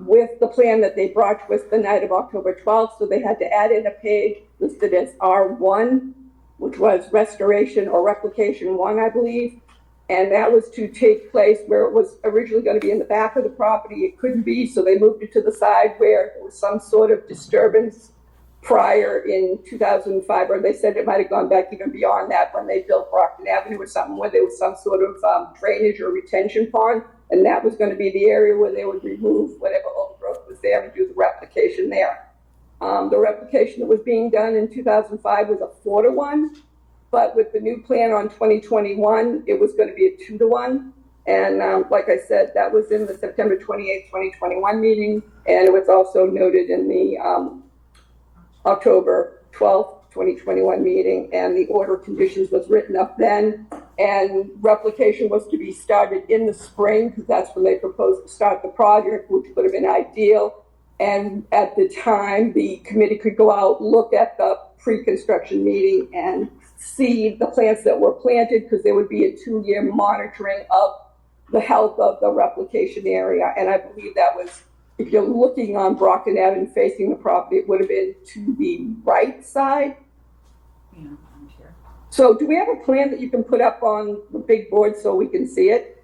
with the plan that they brought to us the night of October 12th. So they had to add in a page listed as R1, which was restoration or replication 1, I believe. And that was to take place where it was originally going to be in the back of the property. It couldn't be, so they moved it to the side where there was some sort of disturbance prior in 2005, or they said it might have gone back even beyond that when they built Brockton Avenue or something, where there was some sort of drainage or retention pond, and that was going to be the area where they would remove whatever overgrowth was there and do the replication there. The replication that was being done in 2005 was a 4-to-1, but with the new plan on 2021, it was going to be a 2-to-1. And like I said, that was in the September 28th, 2021 meeting, and it was also noted in the October 12th, 2021 meeting, and the order of conditions was written up then, and replication was to be started in the spring because that's when they proposed to start the project, which would have been ideal. And at the time, the committee could go out, look at the pre-construction meeting and see the plants that were planted, because there would be a 2-year monitoring of the health of the replication area. And I believe that was, if you're looking on Brockton Avenue facing the property, it would have been to the right side. Yeah, I'm here. So do we have a plan that you can put up on the big board so we can see it?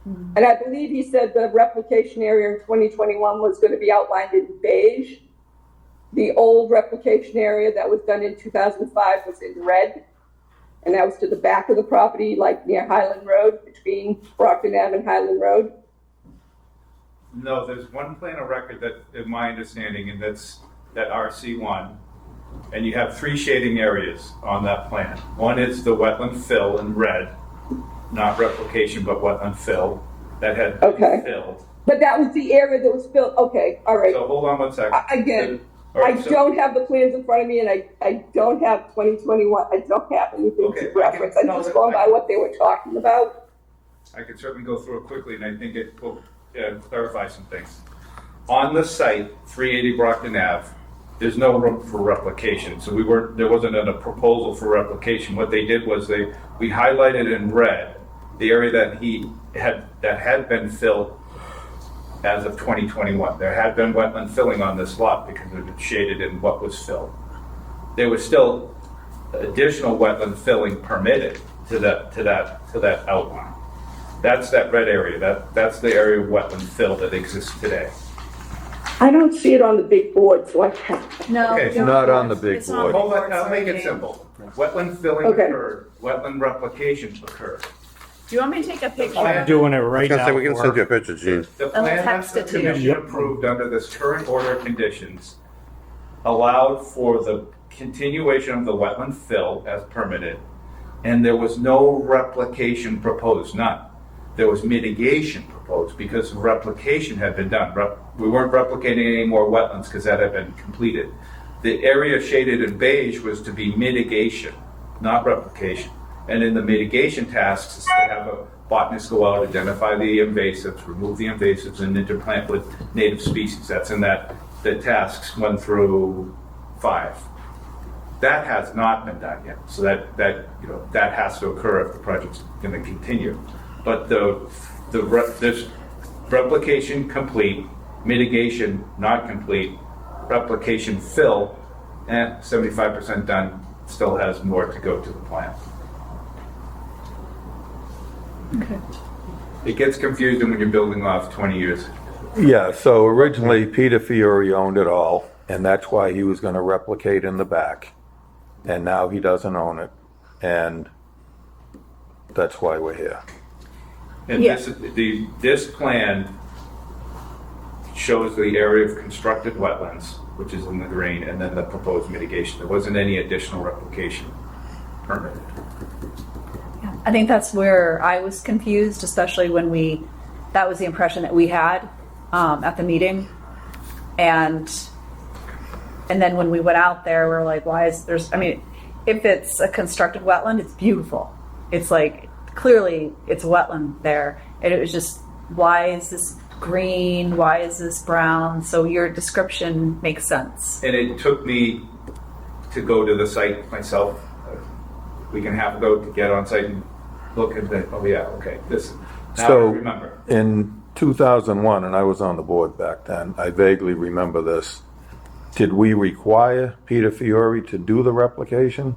And I believe he said the replication area in 2021 was going to be outlined in beige. The old replication area that was done in 2005 was in red. And that was to the back of the property, like near Highland Road, between Brockton Ave and Highland Road. No, there's one plan of record that, in my understanding, and that's that RC1. And you have 3 shading areas on that plan. One is the wetland fill in red, not replication, but wetland fill that had been filled. But that was the area that was filled. Okay, all right. So hold on one second. Again. All I right, so- don't have the plans in front of me, and I don't have 2021, I don't have anything Okay, to reference. I'm just going by what they were talking about. I can certainly go through it quickly, and I think it will clarify some things. On the site, 380 Brockton Ave, there's no room for replication, so there wasn't a proposal for replication. What they did was we highlighted in red the area that had been filled as of 2021. There had been wetland filling on this lot because it was shaded in what was filled. There was still additional wetland filling permitted to that outline. That's that red area. That's the area of wetland fill that exists today. I don't see it on the big board, so I can't. No, Okay, we it's don't- not on the big it's not board. Hold on, board, I'll make sorry. it simple. Wetland filling Okay. occurred, wetland replication occurred. Do you want me to take a picture? I'm doing it I was right gonna now. say, we can for- send you a picture, Gene. The I'll plan that text the it to you. commission approved under this current order of conditions allowed for the continuation of the wetland fill as permitted, and there was no replication proposed, none. There was mitigation proposed because replication had been done. We weren't replicating any more wetlands because that had been completed. The area shaded in beige was to be mitigation, not replication. And in the mitigation tasks, is to have a botanist go out, identify the invasives, remove the invasives, and interplant with native species. That's in the tasks 1 through 5. That has not been done yet. So that has to occur if the project's going to continue. But this replication complete, mitigation not complete, replication fill, 75% done, still has more to go to the plan. Okay. It gets confusing when you're building off 20 years. Yeah, so originally Peter Fiore owned it all, and that's why he was gonna replicate in the back. And now he doesn't own it, and that's why we're here. And Yeah. this plan shows the area of constructed wetlands, which is in the green, and then the proposed mitigation. There wasn't any additional replication permitted. I think that's where I was confused, especially when that was the impression that we had at the meeting. And then when we went out there, we're like, if it's a constructed wetland, it's beautiful. It's like, clearly it's a wetland there. And it was just, why is this green? Why is this brown? So your description makes sense. And it took me to go to the site myself a week and a half ago to get on site and look at the, oh yeah, okay, this, now I So remember. in 2001, and I was on the board back then, I vaguely remember this. Did we require Peter Fiore to do the replication?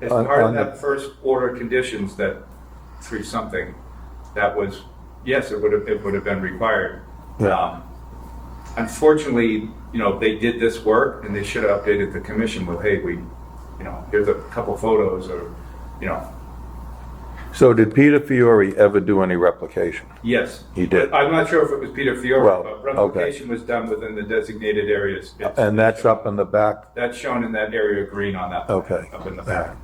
As part of on that first order of conditions, that 3-something, that was, yes, it would have been required. Yeah. Unfortunately, they did this work and they should have updated the commission with, hey, here's a couple photos, or, So did Peter Fiore ever do any replication? yes. He did. I'm not sure if it was Peter Fiore, Well, but replication was done within the designated areas. And that's up in the back? That's shown in that area of green on that. plan, Okay. Up in the back.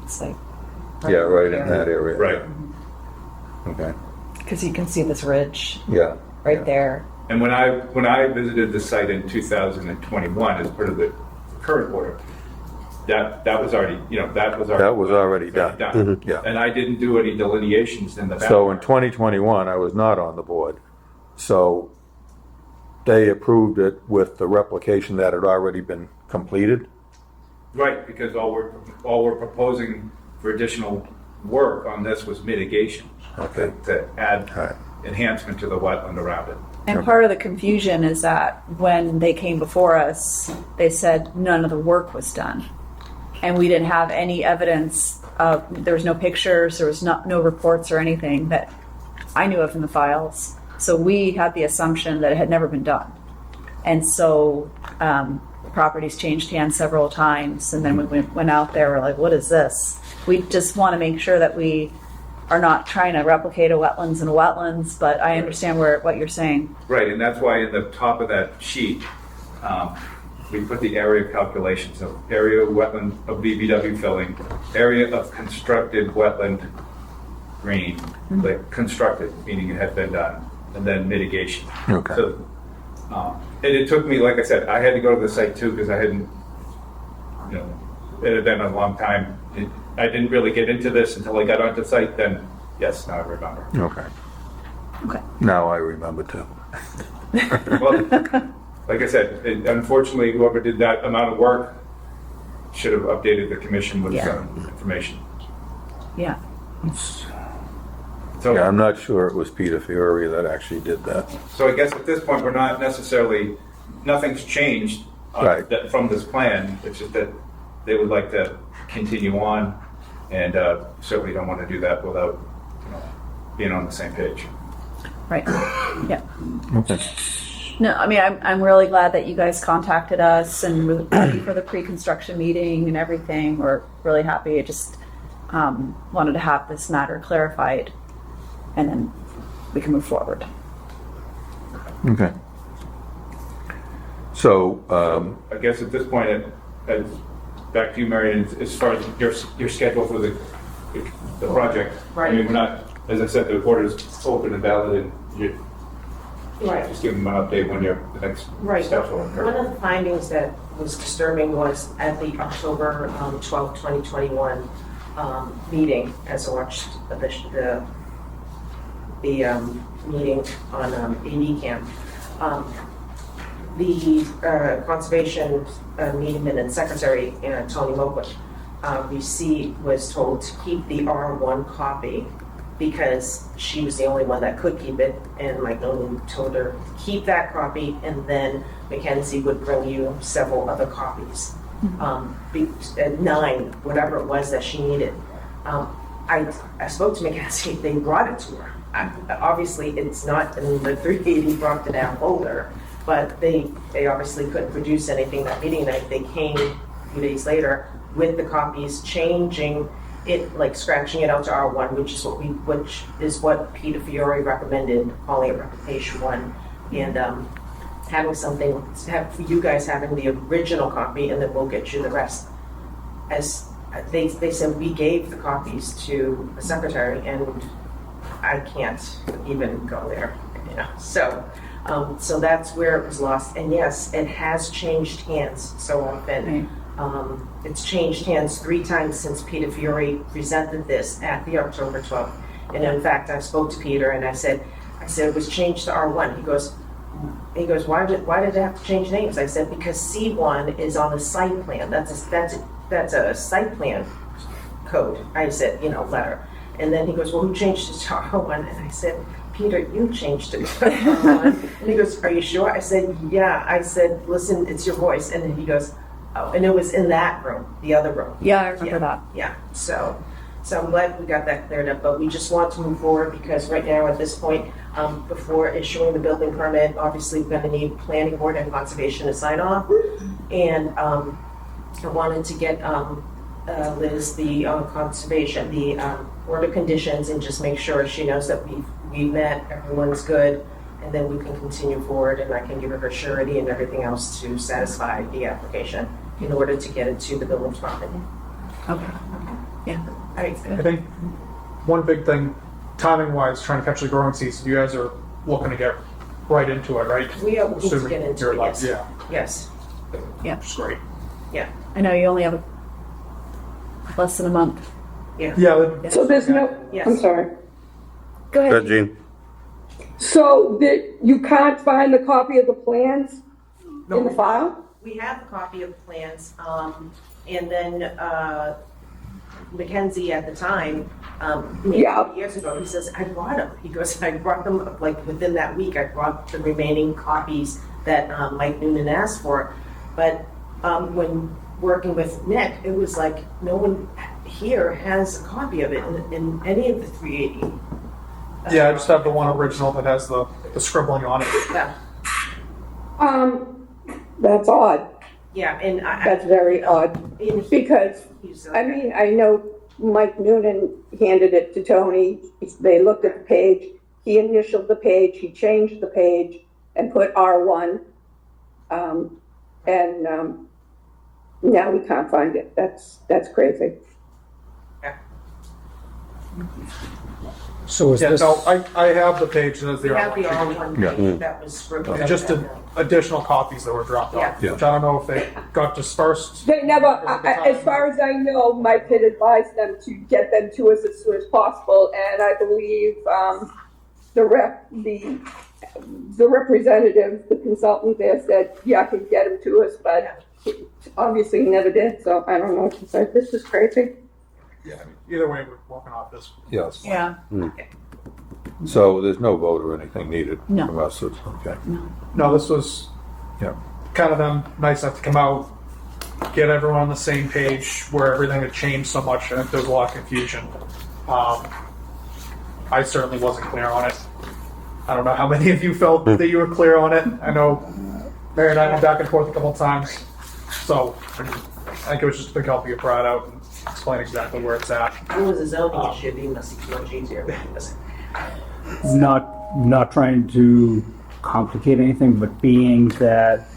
It's like, Yeah, right in that area. Right. Okay. because you can see this ridge Yeah. right there. And when I visited the site in 2021 as part of the current order, that was already, that was already done. done. Yeah. And I didn't do any delineations in the back. So in 2021, I was not on the board. So they approved it with the replication that had already been completed? Right, because all we're proposing for additional work on this was mitigation. Okay. To add enhancement to the wetland around it. And part of the confusion is that when they came before us, they said none of the work was done. And we didn't have any evidence there was no pictures, there was no reports or anything that I knew of in the files. So we had the assumption that it had never been done. And so the properties changed hands several times. And then when we went out there, we're like, what is this? We just want to make sure that we are not trying to replicate a wetlands and a wetlands, but I understand what you're saying. Right, and that's why in the top of that sheet, we put the area calculations of area of wetland of BBW filling, area of constructed wetland green, like constructed, meaning it had been done, and then mitigation. Okay. So And it took me, like I said, I had to go to the site too because I hadn't, you know, it had been a long time. I didn't really get into this until I got onto the site. Then, yes, now I remember. Okay. Okay. Now I remember too. Well, like I said, unfortunately, whoever did that amount of work should have updated the commission with some information. Yeah. So, Yeah, I'm not sure it was Peter Fiore that actually did that. so I guess at this point, we're not necessarily, nothing's changed Right. from this plan. It's just that they would like to continue on, and certainly don't want to do that without, you know, being on the same page. Right. Yeah. Okay. No, I mean, I'm really glad that you guys contacted us and we're ready for the pre-construction meeting and everything. We're really happy. I just wanted to have this matter clarified and then we can move forward. Okay. So, I guess at this point, back to you, Marion, as far as your schedule for the project. Right. I mean, we're not, as I said, the order's open and valid, and you Right. just give them an update when the next Right. steps will occur. One of the findings that was disturbing was at the October 12, 2021 meeting, as I watched the meeting on AD Camp. The conservation meeting minute secretary, Tony Moquin, was told to keep the R1 copy because she was the only one that could keep it, and Mike Nolan told her to keep that copy, and then Mackenzie would bring you several other copies, 9, whatever it was that she needed. I spoke to Mackenzie, they brought it to her. Obviously, it's not in the 380 Brockton Ave folder, but they obviously couldn't produce anything that meeting night. They came a few days later with the copies, changing it, like scratching it out to R1, which is what Peter Fiore recommended, calling it Reputation 1, and having something, you guys having the original copy, and then we'll get you the rest. As they said, we gave the copies to the secretary, and I can't even go there, So that's where it was lost. And yes, it has changed hands so often. It's changed hands 3 times since Peter Fiore presented this at the October 12th. And in fact, I spoke to Peter and I said it was changed to R1. He goes, why did it have to change names? I said, because C1 is on the site plan. That's a site plan code. I said, letter. And then he goes, well, who changed it to R1? And I said, Peter, you changed it to R1. And he goes, are you sure? I said, yeah. I said, listen, it's your voice. And then he goes, oh, and it was in that room, the other room. Yeah, I remember that. Yeah, so I'm glad we got that cleared up, but we just want to move forward because right now at this point, before issuing the building permit, obviously we're gonna need planning board and conservation to sign off. And I wanted to get Liz, the conservation, the order conditions, and just make sure she knows that we've met, everyone's good, and then we can continue forward and I can give her surety and everything else to satisfy the application in order to get it to the building department. Okay. Yeah. All right. I think one big thing, timing-wise, trying to catch the growing season, you guys are looking to get right into it, right? We are looking to Assuming get into you're it, allowed- yes. Yeah, Yes, Yeah. which is great. yeah, I know you only have less than a month. yeah. Yeah. So there's no, Yes. I'm sorry. Go ahead. Good, Gene. So you can't find the copy of the plans in the file? We have a copy of the plans, and then Mackenzie at the time, years ago, he says, I brought them. He goes, I brought them, like within that week, I brought the remaining copies that Mike Noonan asked for. But when working with Nick, it was like no one here has a copy of it in any of the 380. Yeah, I just have the one original that has the scribbling on it. Yeah. That's odd. Yeah, and That's very odd. Because, I mean, I know Mike Noonan handed it to Tony. They looked at the page. He initialed the page. He changed the page and put R1. Now we can't find it. That's crazy. So is Yeah, this, no, I have the page that has We the have the R1 R1 sheet. Yeah. page that was scribbled. And just additional copies that were dropped off, Yeah. which I don't know if they got dispersed. They never, over the as time. far as I know, Mike had advised them to get them to us as soon as possible, and I believe, the representative, the consultant there said, yeah, I can get them to us, but obviously he never did, so I don't know what to say. This is crazy. Yeah, I mean, either way, we're working off this. Yes. Yeah. So there's no vote or anything needed No. from us, it's okay. No, this was Yeah. kind of them nice enough to come out, get everyone on the same page where everything had changed so much. I think there was a lot of confusion. I certainly wasn't clear on it. I don't know how many of you felt that you were clear on it. I know Mary and I went back and forth a couple of times. So I think it was just a big help to get brought out and explain exactly where it's at. It was a zoning issue, it'd be much easier. not trying to complicate anything, but being that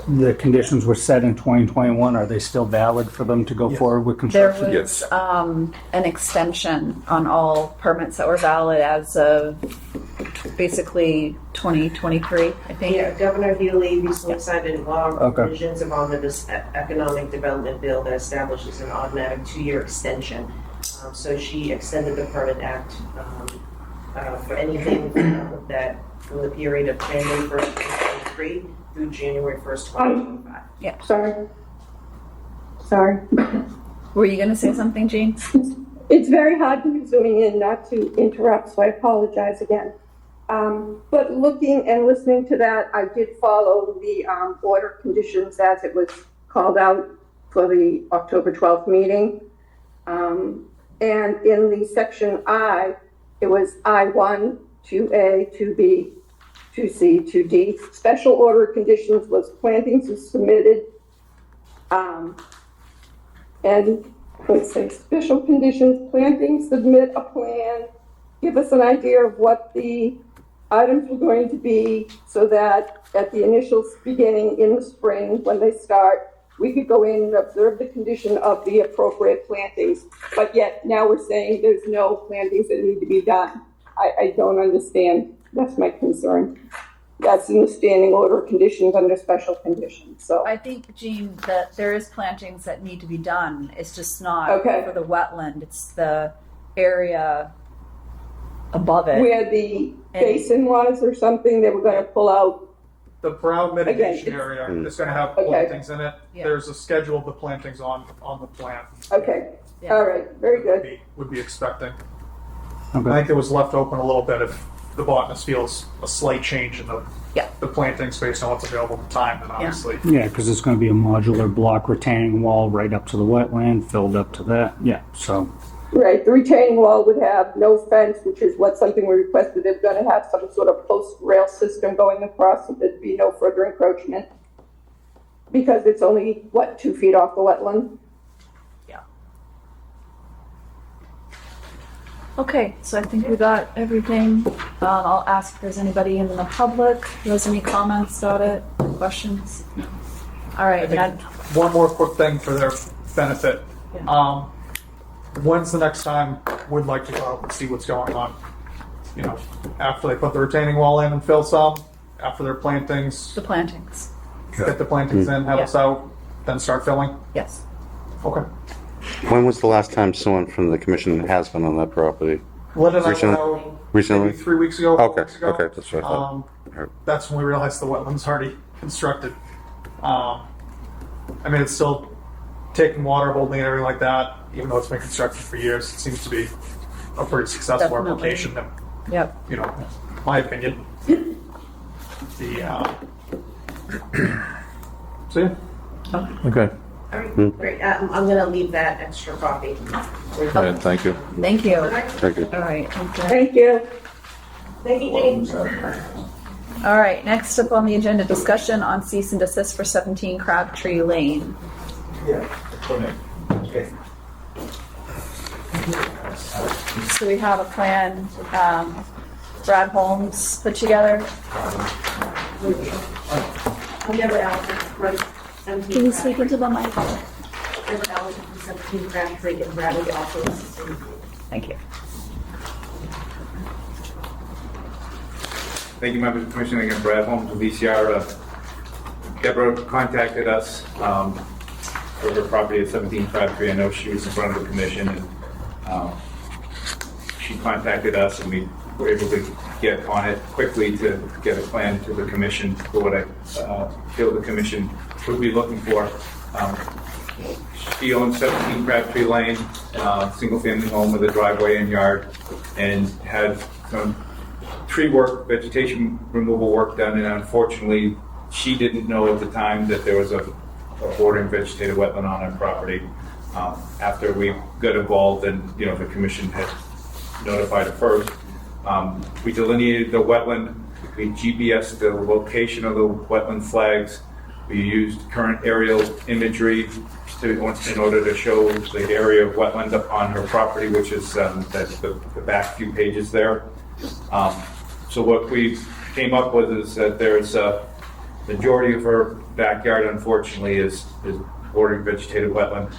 the conditions were set in 2021, are they still valid for them to go forward with There construction? was an extension on all permits that were valid as of basically 2023, I think. Yeah, Governor Healy recently signed into law Okay. provisions of this economic development bill that establishes an automatic 2-year extension. So she extended the Permit Act for anything that from the period of January 1st, 2023 through January 1st, 2025. Yeah. Sorry. Were you going to say something, Jean? It's very hard to be zooming in, not to interrupt, so I apologize again. But looking and listening to that, I did follow the order conditions as it was called out for the October 12th meeting. And in the section I, it was I1, 2A, 2B, 2C, 2D. Special order conditions was plantings is submitted. And let's say special conditions, planting, submit a plan, give us an idea of what the items were going to be so that at the initial beginning in the spring, when they start, we could go in and observe the condition of the appropriate plantings. But yet now we're saying there's no plantings that need to be done. I don't understand. That's my concern. That's in the standing order of conditions under special conditions. So I think, Jean, that there is plantings that need to be done. It's just not Okay. for the wetland. It's the area above it. where the basin was or something, they were going to pull out. The brown mitigation Again, area is going to have Okay. plantings in it. Yeah. There's a schedule of the plantings on the plan. Okay, Yeah. all right, very good. Would be expecting. Okay. I think it was left open a little bit if the botanist feels a slight change in Yeah. the plantings based on what's available at the time, then obviously. Yeah, because it's going to be a modular block retaining wall right up to the wetland, filled up to that. Yeah, so Right, the retaining wall would have no fence, which is something we requested. They're going to have some sort of post rail system going across so there'd be no further encroachment. Because it's only, 2 feet off the wetland? Yeah. Okay, so I think we got everything. I'll ask if there's anybody in the public who has any comments about it, questions. All right, I think Ned. one more quick thing for their benefit. Yeah. When's the next time we'd like to go out and see what's going on? You know, after they put the retaining wall in and fill some, after their plantings, The plantings. get the plantings in, have us out, then start filling? Yes. Okay. When was the last time someone from the commission has been on that property? Linda and I Recently? went out Recently? maybe 3 weeks ago. 4 Okay, weeks ago. okay, that's what I thought. That's when we realized the wetland's already constructed. I mean, it's still taking water, holding it, everything like that, even though it's been constructed for years. It seems to be a pretty successful Definitely. application. And, Yep. you know, my opinion. So yeah. Okay. All right, great. I'm going to leave that extra copy. All right, thank you. Thank you. Thank you. All right. Thank you. Thank you. Thank you, James. All right, next up on the agenda, discussion on cease and desist for 17 Crabtree Lane. So we have a plan Brad Holmes put together. Can you speak into the mic? Thank you. Thank you, members of the commission. Again, Brad Holmes with VCR. Deborah contacted us for her property at 17 Crabtree. I know she was in front of the commission, and she contacted us, and we were able to get on it quickly to get a plan to the commission for what I feel the commission would be looking for. She owns 17 Crabtree Lane, single-family home with a driveway and yard, and had some tree work, vegetation removal work done, and unfortunately, she didn't know at the time that there was a bordering vegetated wetland on her property. After we got involved and, the commission had notified her first, we delineated the wetland, we GPSed the location of the wetland flags, we used current aerial imagery in order to show the area of wetland on her property, which is the back few pages there. So what we came up with is that there's a majority of her backyard, unfortunately, is bordering vegetated wetland.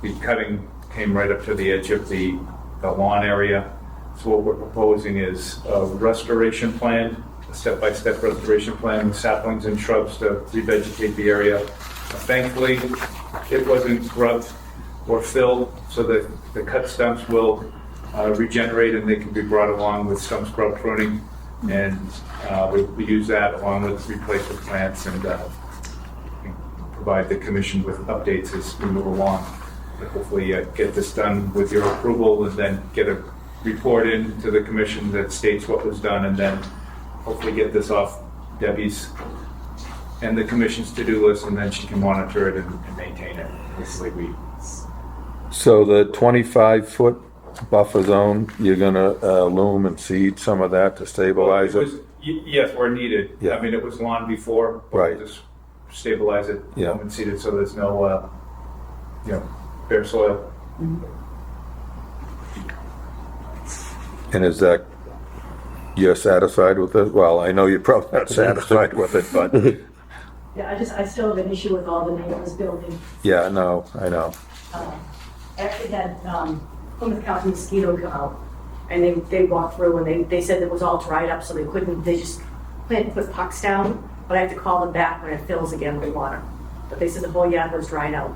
The cutting came right up to the edge of the lawn area. So what we're proposing is a restoration plan, a step-by-step restoration plan with saplings and shrubs to revegetate the area. Thankfully, it wasn't grubbed or filled, so that the cut stumps will regenerate and they can be brought along with stump scrub pruning. And we use that along with replacement plants and provide the commission with updates as we move along. But hopefully get this done with your approval and then get a report in to the commission that states what was done, and then hopefully get this off Debbie's and the commission's to-do list, and then she can monitor it and maintain it. So the 25-foot buffer zone, you're gonna loom and seed some of that to stabilize it? Yes, where needed. Yeah. I mean, it was lawn before, but Right. we'll just stabilize it, Yeah. and seed it so there's no, bare soil. And is that, you're satisfied with it? Well, I know you're probably not satisfied with it, but, Yeah, I still have an issue with all the neighbors building. yeah, no, I know. Actually had Plymouth County mosquito come out, and they walked through, and they said it was all dried up, so they just planned to put pucks down, but I have to call them back when it fills again with water. But they said the whole yard was dried out.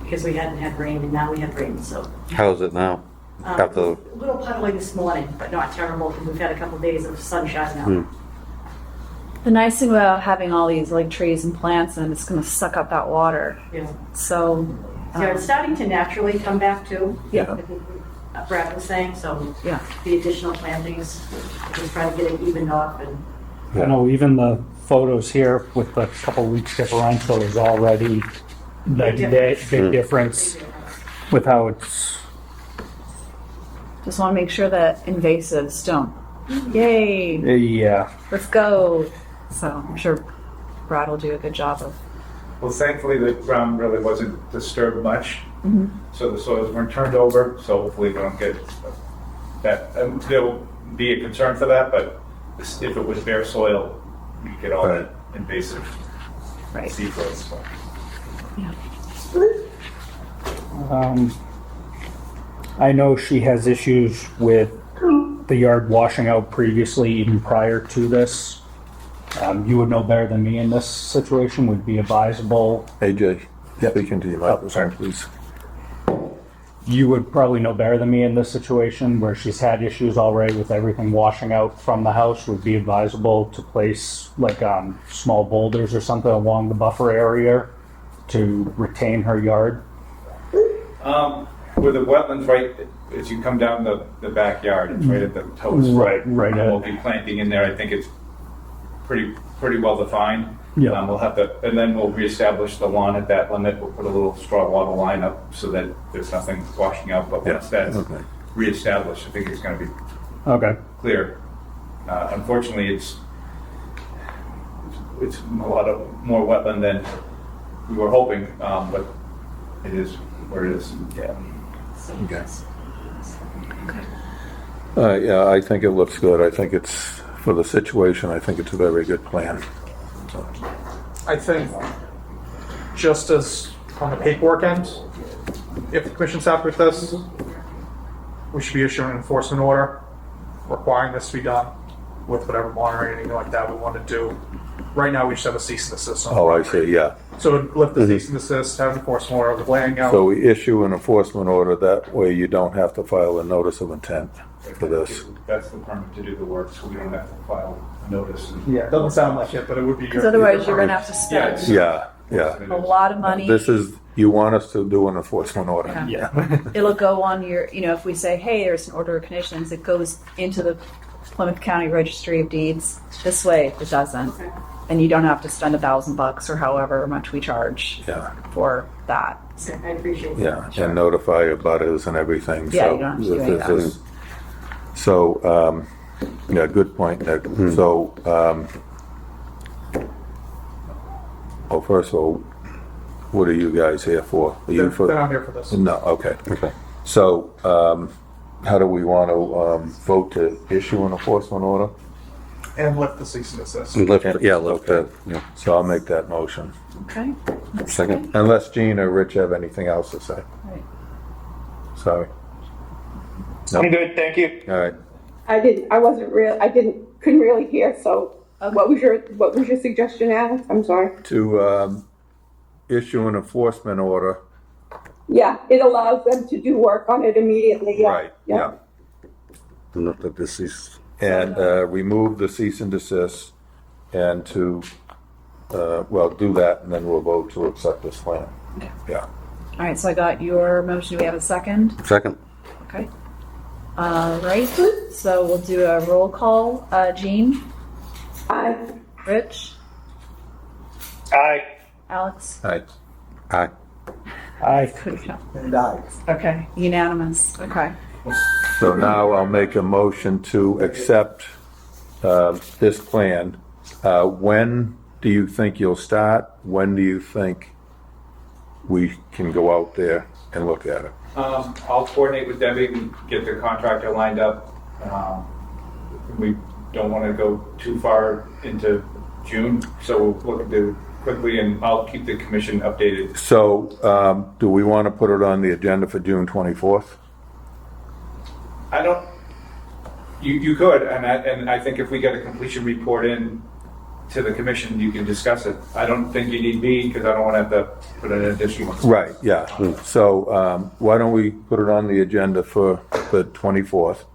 Because we hadn't had rain, and now we have rain, so. How's it now? After, A little puddling this morning, but not terrible, because we've had a couple days of sunshine now. The nice thing about having all these like trees and plants, and it's going to suck up that water. Yeah. So, Yeah, it's starting to naturally come back too. Yeah. Brad was saying, so yeah. the additional plantings, just try to get it evened off and. I know even the photos here with the couple weeks differential is already the big difference with how it's. Just want to make sure that invasives don't. Yay! Yeah. Let's go. So I'm sure Brad will do a good job of. Well, thankfully, the ground really wasn't disturbed much, Mhm. so the soils weren't turned over, so hopefully we don't get that. There will be a concern for that, but if it was bare soil, we get all that invasive seed growth. So. I know she has issues with the yard washing out previously, even prior to this. You would know better than me in this situation. Would be advisable. AJ, speaking to you, microphone, please. You would probably know better than me in this situation where she's had issues already with everything washing out from the house. Would be advisable to place like small boulders or something along the buffer area to retain her yard. With the wetlands, right, as you come down the backyard, it's right at the toes. Right. We'll be planting in there. I think it's pretty well defined. Yeah. We'll have to, and then we'll reestablish the lawn at that limit. We'll put a little straw wattle line up so that there's nothing washing out. But once that's reestablished, I think it's going to be clear. Unfortunately, it's a lot of more wetland than we were hoping, but it is where it is. Yeah. Yeah, I think it looks good. I think it's, for the situation, I think it's a very good plan. I think just as on the paperwork end, If the commission's happy with this, we should be issuing an enforcement order requiring this to be done with whatever monitoring, anything like that we want to do. Right now, we just have a cease and desist. Oh, I see, yeah. So lift the cease and desist, have an enforcement order laying out. So we issue an enforcement order, that way you don't have to file a notice of intent for this. That's the permit to do the work, so we don't have to file a notice. Yeah, it doesn't sound like it, but it would be. Because otherwise you're gonna have to spend Yeah, a lot of money. This is, you want us to do an enforcement order? Yeah. It'll go on your, if we say, hey, there's an order of conditions, it goes into the Plymouth County Registry of Deeds. This way, it doesn't. And you don't have to spend $1,000 or however much we charge for that. Okay, I appreciate that. Yeah, and notify abutters and everything. Yeah, So you don't have to do any of this is- So, yeah, good point, Nick. So, well, first of all, what are you guys here for? Are you Then I'm here for this. No, okay. So, how do we want to vote to issue an enforcement order? And lift the cease and desist. Lift it, yeah, lift it. Yeah. So I'll make that motion. Okay. Second. Unless Gene or Rich have anything else to say. Right. Sorry. I'm good, thank you. All right. Couldn't really hear, so what was your suggestion, Alex? I'm sorry. To issue an enforcement order. Yeah, it allows them to do work on it immediately, yeah. Right, yeah. Lift the deceased. And remove the cease and desist, and to, do that, and then we'll vote to accept this plan. Yeah. All right, so I got your motion. Do we have a second? Second. Okay. Right, so we'll do a roll call. Jean? Aye. Rich? Aye. Alex? Aye. Aye. Aye. And I. Okay, unanimous. Okay. So now I'll make a motion to accept this plan. When do you think you'll start? When do you think we can go out there and look at it? I'll coordinate with Debbie and get the contractor lined up. We don't want to go too far into June, so we'll look at it quickly, and I'll keep the commission updated. So do we want to put it on the agenda for June 24th? I don't. You could, and I think if we get a completion report in to the commission, you can discuss it. I don't think you need me because I don't want to have to put an additional. Right, yeah. So why don't we put it on the agenda for the 24th?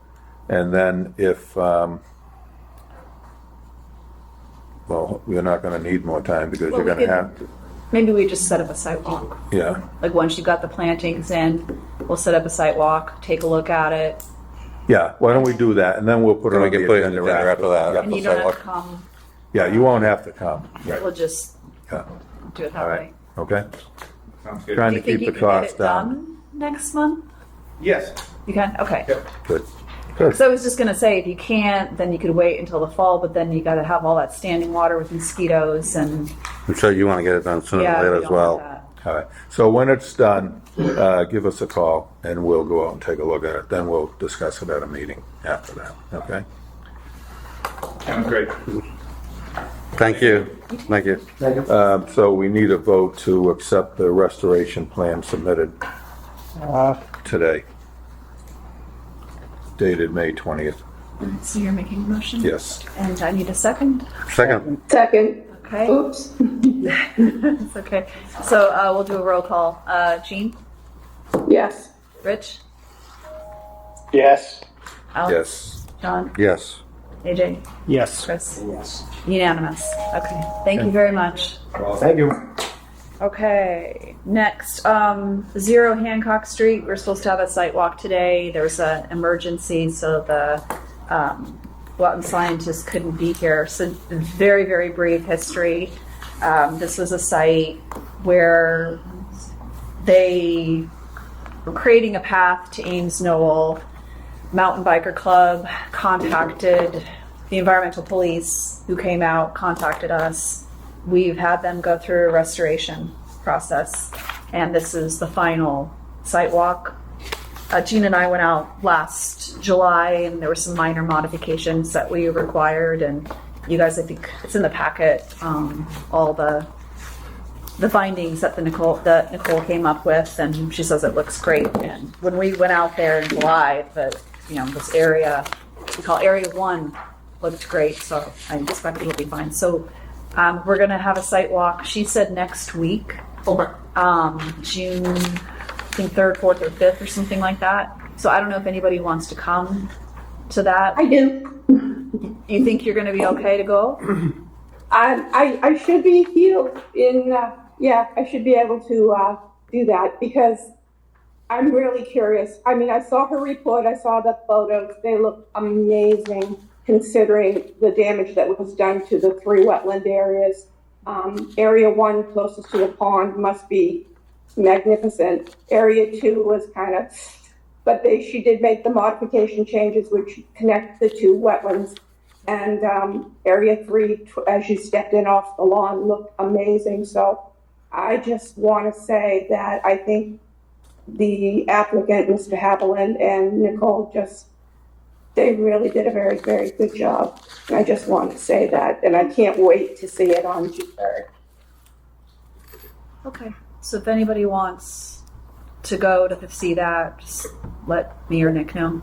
And then if, well, we're not going to need more time because Well, you're we going to could- have to, Maybe we just set up a site walk. yeah. Like once you got the plantings in, we'll set up a site walk, take a look at it. Yeah, why don't we do that? And then we'll put it Then we on can the put it in agenda the after that. Yeah, And you for don't have to sidewalk. come, Yeah, you won't have to come. Right. we'll just Yeah. do it that All way. right, okay? Sounds good. Trying Do to you keep think the you can get costs it down. done next month? Yes. You can? Okay. Good. So I was just gonna say, if you can't, then you could wait until the fall, but then you gotta have all that standing water with mosquitoes and, I'm sure you want to get it done sooner yeah, than we later as don't want well. that. All right, so when it's done, give us a call and we'll go out and take a look at it. Then we'll discuss it at a meeting after that, okay? Sounds great. Thank you. Thank you. So we need a vote to accept the restoration plan submitted today, dated May 20th. So you're making a motion? Yes. And I need a second? Second. Second. Okay. Oops. It's okay. So we'll do a roll call. Jean? Yes. Rich? Yes. Alex? Yes. John? Yes. AJ? Yes. Chris? Unanimous. Okay. Thank you very much. Thank you. Okay. Next, 0 Hancock Street. We're supposed to have a site walk today. There's an emergency, so the wetland scientist couldn't be here. So very, very brief history. This was a site where they were creating a path to Ames Knoll. Mountain Biker Club contacted the environmental police, who came out, contacted us. We've had them go through a restoration process, and this is the final site walk. Gene and I went out last July, and there were some minor modifications that we required, and you guys, I think it's in the packet, all the the findings that Nicole came up with, and she says it looks great. And when we went out there in July, this area we call Area 1 looked great, so I expect it'll be fine. So we're gonna have a site walk. She said next week, Okay. June, I think 3rd, 4th, or 5th, or something like that. So I don't know if anybody wants to come to that. I do. You think you're gonna be okay to go? I should be healed in, I should be able to do that because I'm really curious. I mean, I saw her report, I saw the photos, they look amazing considering the damage that was done to the 3 wetland areas. Area 1 closest to the pond must be magnificent. Area 2 was kind of, but she did make the modification changes which connect the 2 wetlands. And Area 3, as you stepped in off the lawn, looked amazing. So I just want to say that I think the applicant, Mr. Haviland, and Nicole they really did a very, very good job. And I just want to say that, and I can't wait to see it on June 3rd. Okay. So if anybody wants to go to see that, just let me or Nick know.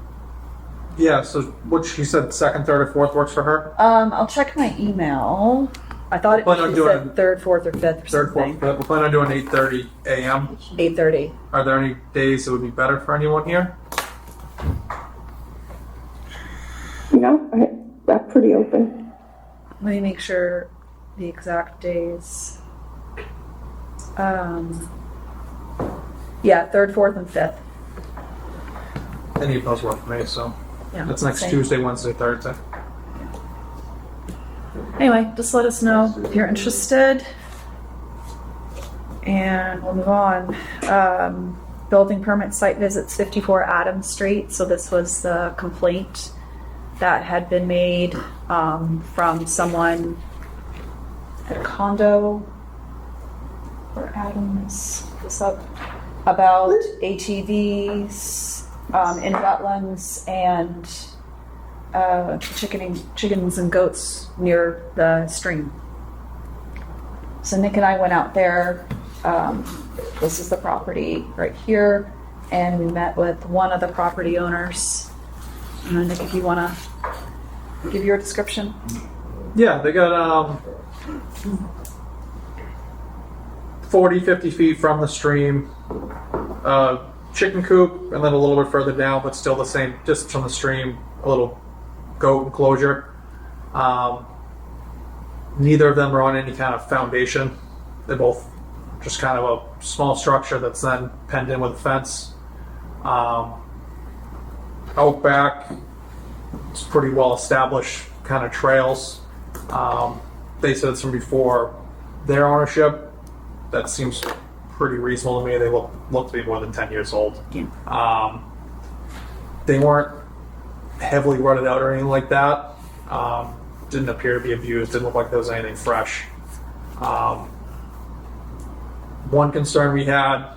Yeah, so what she said, 2nd, 3rd, or 4th works for her? I'll check my email. I thought Plan on she doing said 3rd, 4th, or 5th or 3rd, 4th, something. 5th. We're planning on doing 8:30 a.m. 8:30. Are there any days that would be better for anyone here? I'm pretty open. Let me make sure the exact days. 3rd, 4th, and 5th. Any of those work for me, so. Yeah, That's next same. Tuesday, Wednesday, Thursday. Anyway, just let us know if you're interested. And we'll move on. Building permit site visits, 54 Adams Street. So this was the complaint that had been made from someone at a condo. Where Adams this up about ATVs in wetlands and chickens and goats near the stream. So Nick and I went out there. This is the property right here, and we met with one of the property owners. Nick, if you want to give your description. Yeah, they got 40, 50 feet from the stream, chicken coop, and then a little bit further down, but still the same distance from the stream, a little goat enclosure. Neither of them are on any kind of foundation. They're both just kind of a small structure that's then penned in with a fence. Out back, it's pretty well established kind of trails. They said it's from before their ownership. That seems pretty reasonable to me. They look to be more than 10 years old. Yeah. They weren't heavily rutted out or anything like that. Didn't appear to be abused. Didn't look like there was anything fresh. One concern we had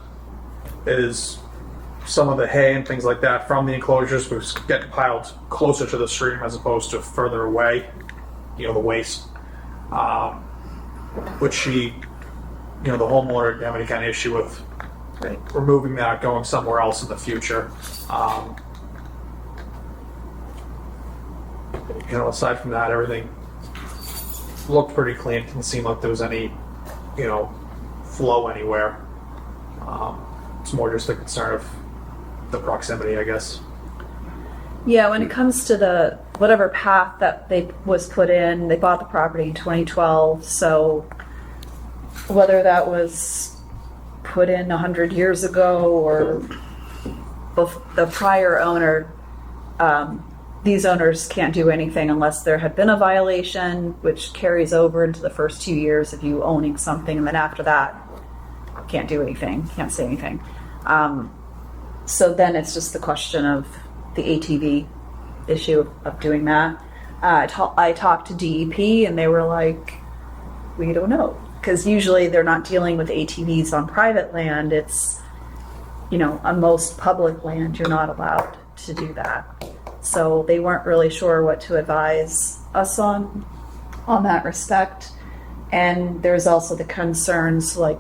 is some of the hay and things like that from the enclosures was getting piled closer to the stream as opposed to further away, the waste. Which the homeowner didn't have any kind of issue with removing that, going somewhere else in the future. Aside from that, everything looked pretty clean. Didn't seem like there was any, flow anywhere. It's more just a concern of the proximity, I guess. Yeah, when it comes to whatever path that was put in, they bought the property in 2012, so whether that was put in 100 years ago or the prior owner, these owners can't do anything unless there had been a violation, which carries over into the first 2 years of you owning something, and then after that, can't do anything, can't say anything. So then it's just the question of the ATV issue of doing that. I talked to DEP and they were like, we don't know. Because usually they're not dealing with ATVs on private land. It's, on most public land, you're not allowed to do that. So they weren't really sure what to advise us on that respect. And there's also the concerns, like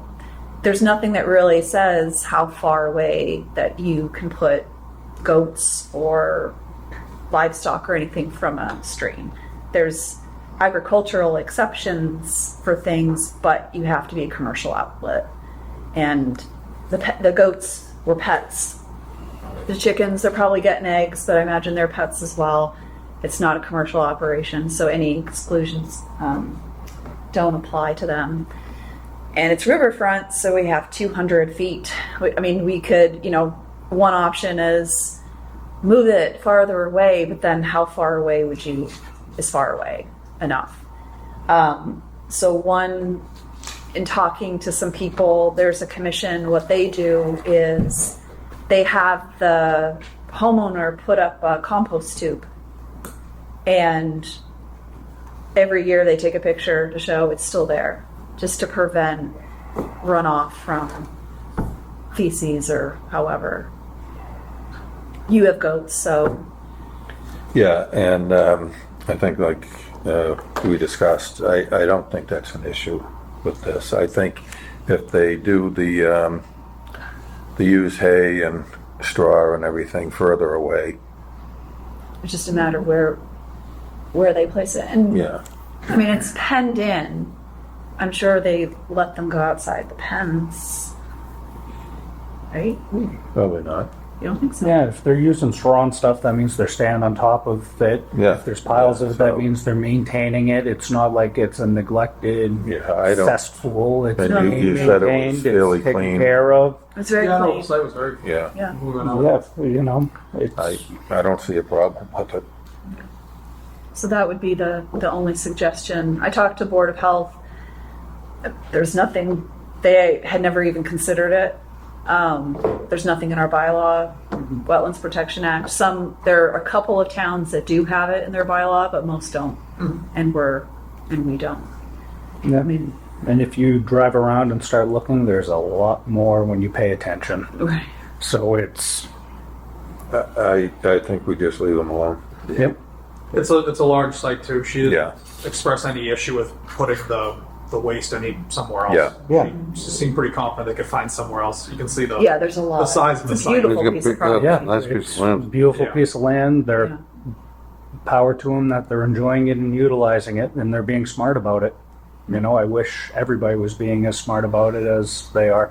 there's nothing that really says how far away that you can put goats or livestock or anything from a stream. There's agricultural exceptions for things, but you have to be a commercial outlet. And the goats were pets. The chickens, they're probably getting eggs, but I imagine they're pets as well. It's not a commercial operation, so any exclusions don't apply to them. And it's riverfront, so we have 200 feet. I mean, we could, one option is move it farther away, but then how far away is far away enough? So in talking to some people, there's a commission, what they do is they have the homeowner put up a compost tube, and every year they take a picture to show it's still there, just to prevent runoff from feces or however. You have goats, so. Yeah, and I think like we discussed, I don't think that's an issue with this. I think if they do the use hay and straw and everything further away. It's just a matter where they place it. And yeah. I mean, it's penned in. I'm sure they let them go outside the pens, right? Probably not. You don't think so? Yeah, if they're using straw and stuff, that means they're standing on top of it. Yeah. If there's piles of it, that means they're maintaining it. It's not like it's a neglected cesspool. It's And you said it was fairly it's taken clean. care of. It's very Yeah, clean. the site was very Yeah. Yeah. moving out. Yeah, it's, I don't see a problem with it. So that would be the only suggestion. I talked to Board of Health. There's nothing, they had never even considered it. There's nothing in our bylaw, Wetlands Protection Act. There are a couple of towns that do have it in their bylaw, but most don't. And we don't. yeah. And if you drive around and start looking, there's a lot more when you pay attention. Right. So it's. I think we just leave them alone. Yep. It's a large site too. She didn't Yeah. express any issue with putting the waste somewhere else. Yeah. Yeah. She seemed pretty confident they could find somewhere else. You can see the Yeah, there's a lot. the size of the It's a site. beautiful piece of property. Yeah, nice piece It's of a land. beautiful Yeah. piece of land. They're Yeah. power to them that they're enjoying it and utilizing it, and they're being smart about it. I wish everybody was being as smart about it as they are.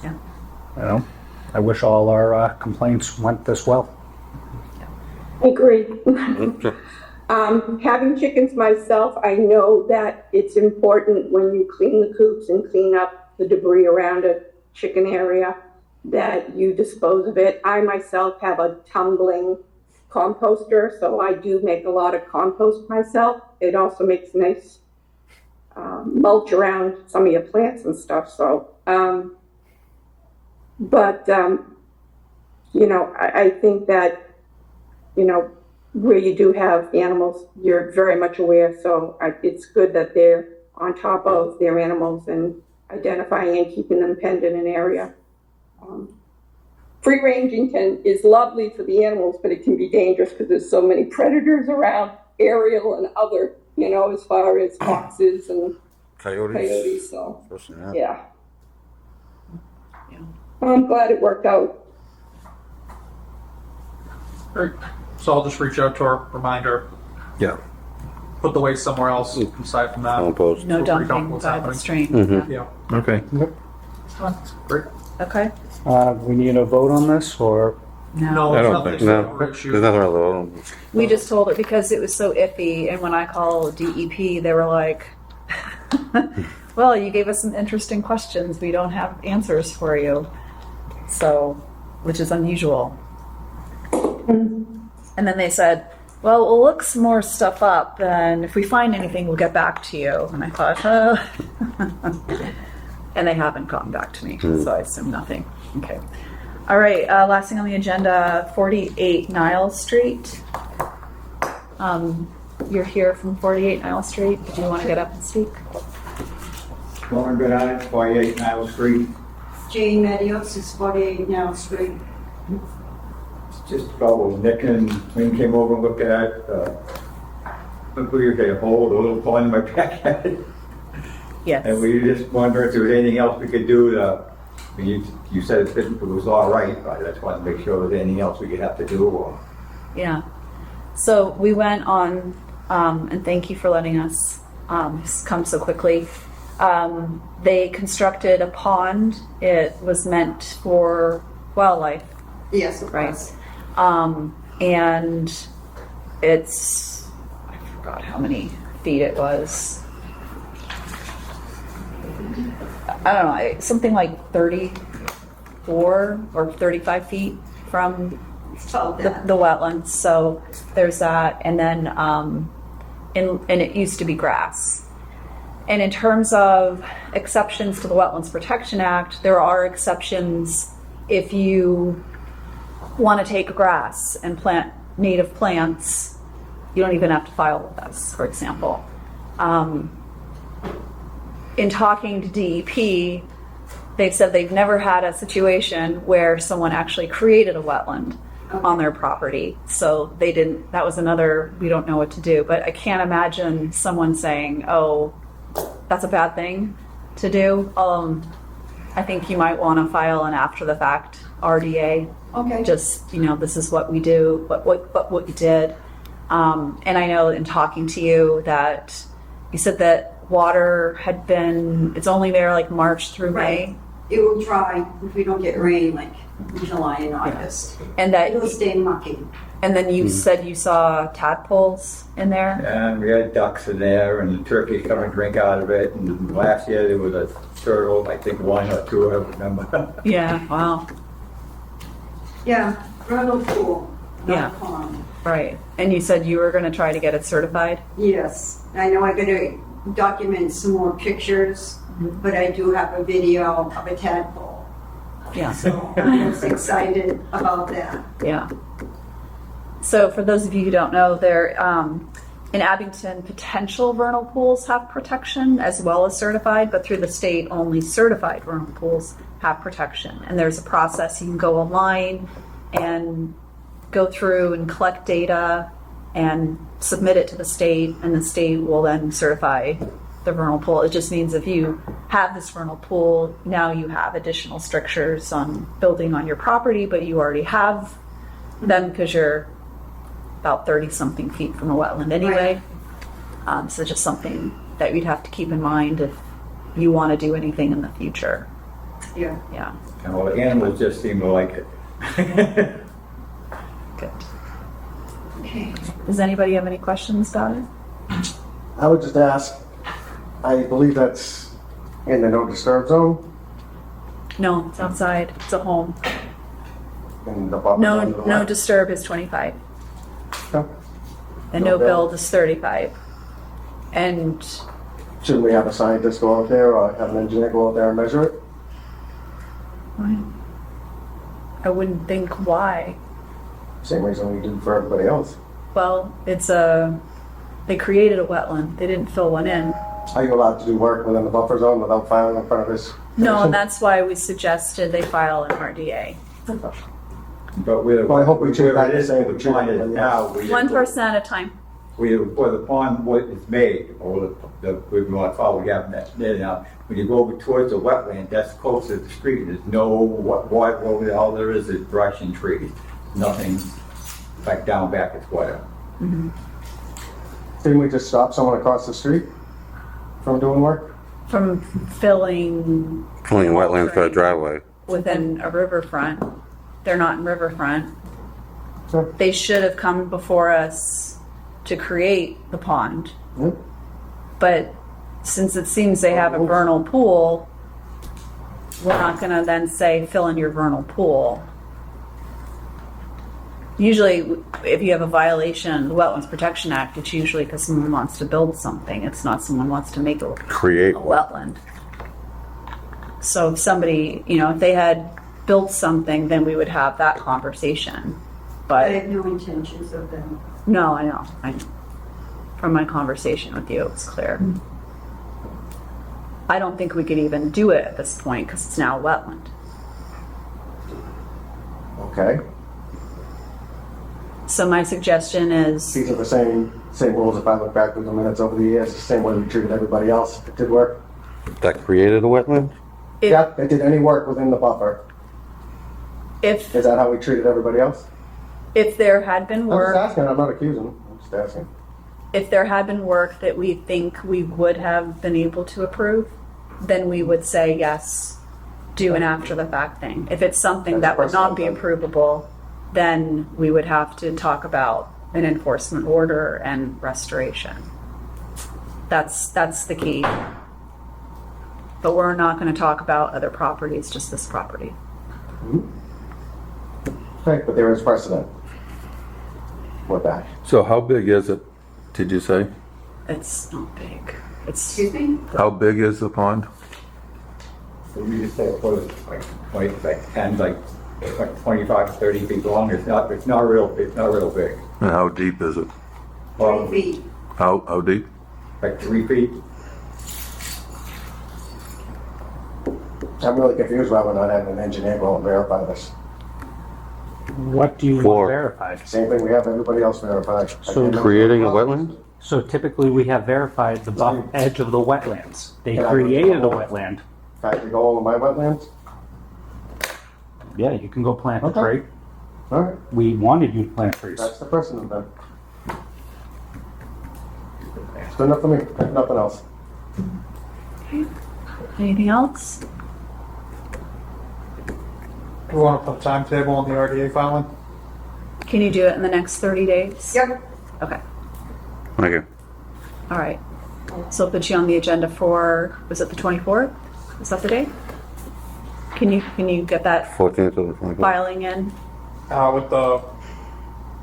Yeah. I wish all our complaints went this well. Agreed. Okay. Having chickens myself, I know that it's important when you clean the coops and clean up the debris around a chicken area that you dispose of it. I myself have a tumbling composter, so I do make a lot of compost myself. It also makes nice mulch around some of your plants and stuff. So, I think that, where you do have animals, you're very much aware. So it's good that they're on top of their animals and identifying and keeping them penned in an area. Free ranging is lovely for the animals, but it can be dangerous because there's so many predators around, aerial and other, as far as foxes and coyotes. So, yeah. I'm glad it worked out. Great. So I'll just reach out to her, remind her, Yeah. put the waste somewhere else aside from that. Compost. No Feel free to dump dumping what's by the happening. stream. Mhm. Yeah. Yeah. Okay. Great. Okay. We need a vote on this, or No, I there's don't nothing think No, super there's issue. nothing wrong with it. We just told it because it was so iffy, and when I called DEP, they were like, well, you gave us some interesting questions. We don't have answers for you. So, which is unusual. And then they said, well, we'll look some more stuff up, and if we find anything, we'll get back to you. And I thought, and they haven't gotten back to me, so I assume nothing. Okay. All right, last thing on the agenda, 48 Niles Street. You're here from 48 Niles Street. Did you want to get up and speak? Lauren Bernard, 48 Nile Street. Jane Medios is 48 Now Street. Just about Nick and Lynn came over and looked at. Look where you get a hole, a little pond in my backyard. Yes. And we just wonder if there was anything else we could do to, you said it was all right, but I just wanted to make sure there's anything else we could have to do or. Yeah. So we went on, and thank you for letting us come so quickly. They constructed a pond. It was meant for wildlife. Yes, right. And it's, I forgot how many feet it was. I don't know, something like 34 or 35 feet from the wetlands. So there's that. And then, and it used to be grass. And in terms of exceptions to the Wetlands Protection Act, there are exceptions if you want to take grass and plant native plants. You don't even have to file with us, for example. In talking to DEP, they've said they've never had a situation where someone actually created a wetland on their property. So they didn't, that was another, we don't know what to do. But I can't imagine someone saying, oh, that's a bad thing to do. I think you might want to file an after the fact RDA. Okay. Just, this is what we do, what you did. And I know in talking to you that you said that water had been, it's only there like March through May. It will dry if we don't get rain like July and August. And that it'll stay mucky. And then you said you saw tadpoles in there? And we had ducks in there and the turkeys come and drink out of it. And last year there was a turtle, I think 1 or 2, I don't remember. Yeah, wow. Yeah, vernal pool, not Yeah. a pond. Right. And you said you were going to try to get it certified? Yes, I know I gotta document some more pictures, but I do have a video of a tadpole. Yeah. So I'm just excited about that. Yeah. So for those of you who don't know, there in Abington, potential vernal pools have protection as well as certified, but through the state, only certified vernal pools have protection. And there's a process. You can go online and go through and collect data and submit it to the state, and the state will then certify the vernal pool. It just means if you have this vernal pool, now you have additional strictures on building on your property, but you already have them because you're about 30-something feet from a wetland anyway. So just something that you'd have to keep in mind if you want to do anything in the future. Yeah. Yeah. And all the animals just seem to like it. Good. Okay. Does anybody have any questions about it? I would just ask, I believe that's in the no disturb zone. No, it's outside. It's a home. And the buffer No, zone to the no left. disturb is 25. Okay. And No no build. build is 35. And Shouldn't we have a scientist go out there or have an engineer go out there and measure it? I wouldn't think why. Same reason we do for everybody else. Well, they created a wetland. They didn't fill one in. Are you allowed to do work within the buffer zone without filing in front of this? No, and that's why we suggested they file an RDA. But where, Well, I hope we treat where that it is, the same the we treat pond is everybody now, else. we One person at a time. where the pond is made, or we want to follow, we have that there now. When you go over towards the wetland, that's close to the street. There's no water over there. All there is brush and trees. Nothing like down back it's water. Didn't we just stop someone across the street from doing work? From filling Filling wetlands for a driveway. within a riverfront. They're not in riverfront. Sure. They should have come before us to create the pond. Yep. But since it seems they have a vernal pool, we're not going to then say fill in your vernal pool. Usually, if you have a violation of the Wetlands Protection Act, it's usually because someone wants to build something. It's not someone wants to make a wetland. So if somebody, if they had built something, then we would have that conversation. I But have no intentions of them. no, I know. From my conversation with you, it's clear. I don't think we could even do it at this point because it's now a wetland. Okay. So my suggestion is, These are the same rules if I look back through the minutes over the years, the same way we treated everybody else that did work. That created a wetland? Yeah, it did any work within the buffer. If Is that how we treated everybody else? if there had been I'm work, just asking, I'm not accusing, I'm just asking. if there had been work that we think we would have been able to approve, then we would say yes, do an after the fact thing. If it's something that would not be approvable, then we would have to talk about an enforcement order and restoration. That's the key. But we're not going to talk about other properties, just this property. Okay, but there is precedent with that. So how big is it, did you say? It's not big. It's Excuse me? How big is the pond? So we just say it was like 10, like 25 to 30 feet long. It's not real big. And how deep is it? 3 feet. How deep? Like 3 feet. I'm really confused why we're not having an engineer go and verify this. What do you want verified? Same thing we have everybody else verified. So Creating a wetland? So typically we have verified the edge of the wetlands. They Can I- created a wetland. Can I go over my wetlands? Yeah, you can go plant a Okay. tree. All right, We wanted you to plant trees. that's the precedent then. It's good enough for me, nothing else. anything else? We want to put a timetable on the RDA filing? Can you do it in the next 30 days? Yep. Okay. Thank you. All right. So I'll put you on the agenda for, was it the 24th? Is that the date? Can you get that 14th to the 24th. filing in? With the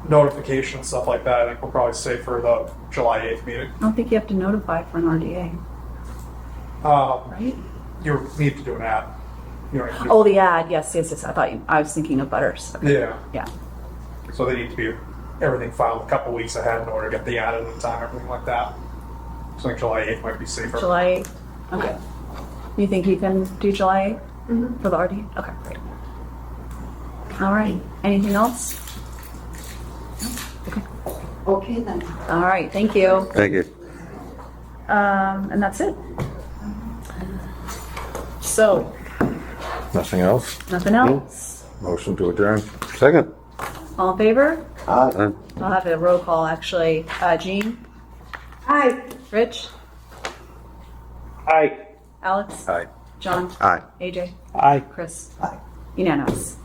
notification and stuff like that, I think we'll probably say for the July 8th meeting. I don't think you have to notify for an RDA, right? You need to do an ad. You don't need to do- Oh, the ad. Yes. I was thinking of Butters. Okay. Yeah. Yeah. So they need to be everything filed a couple weeks ahead in order to get the ad in time, everything like that. So I think July 8th might be safer. July 8th. Okay. You think you can do July 8th for the RDA? Okay, great. All right. Anything else? Okay then. All right. Thank you. Thank you. And that's it. So, Nothing else? nothing else. Motion to adjourn? Second. All in favor? Aye. I'll have a roll call actually. Jean? Hi. Rich? Aye. Alex? Aye. John? Aye. AJ? Aye. Chris? Aye. Unanimous.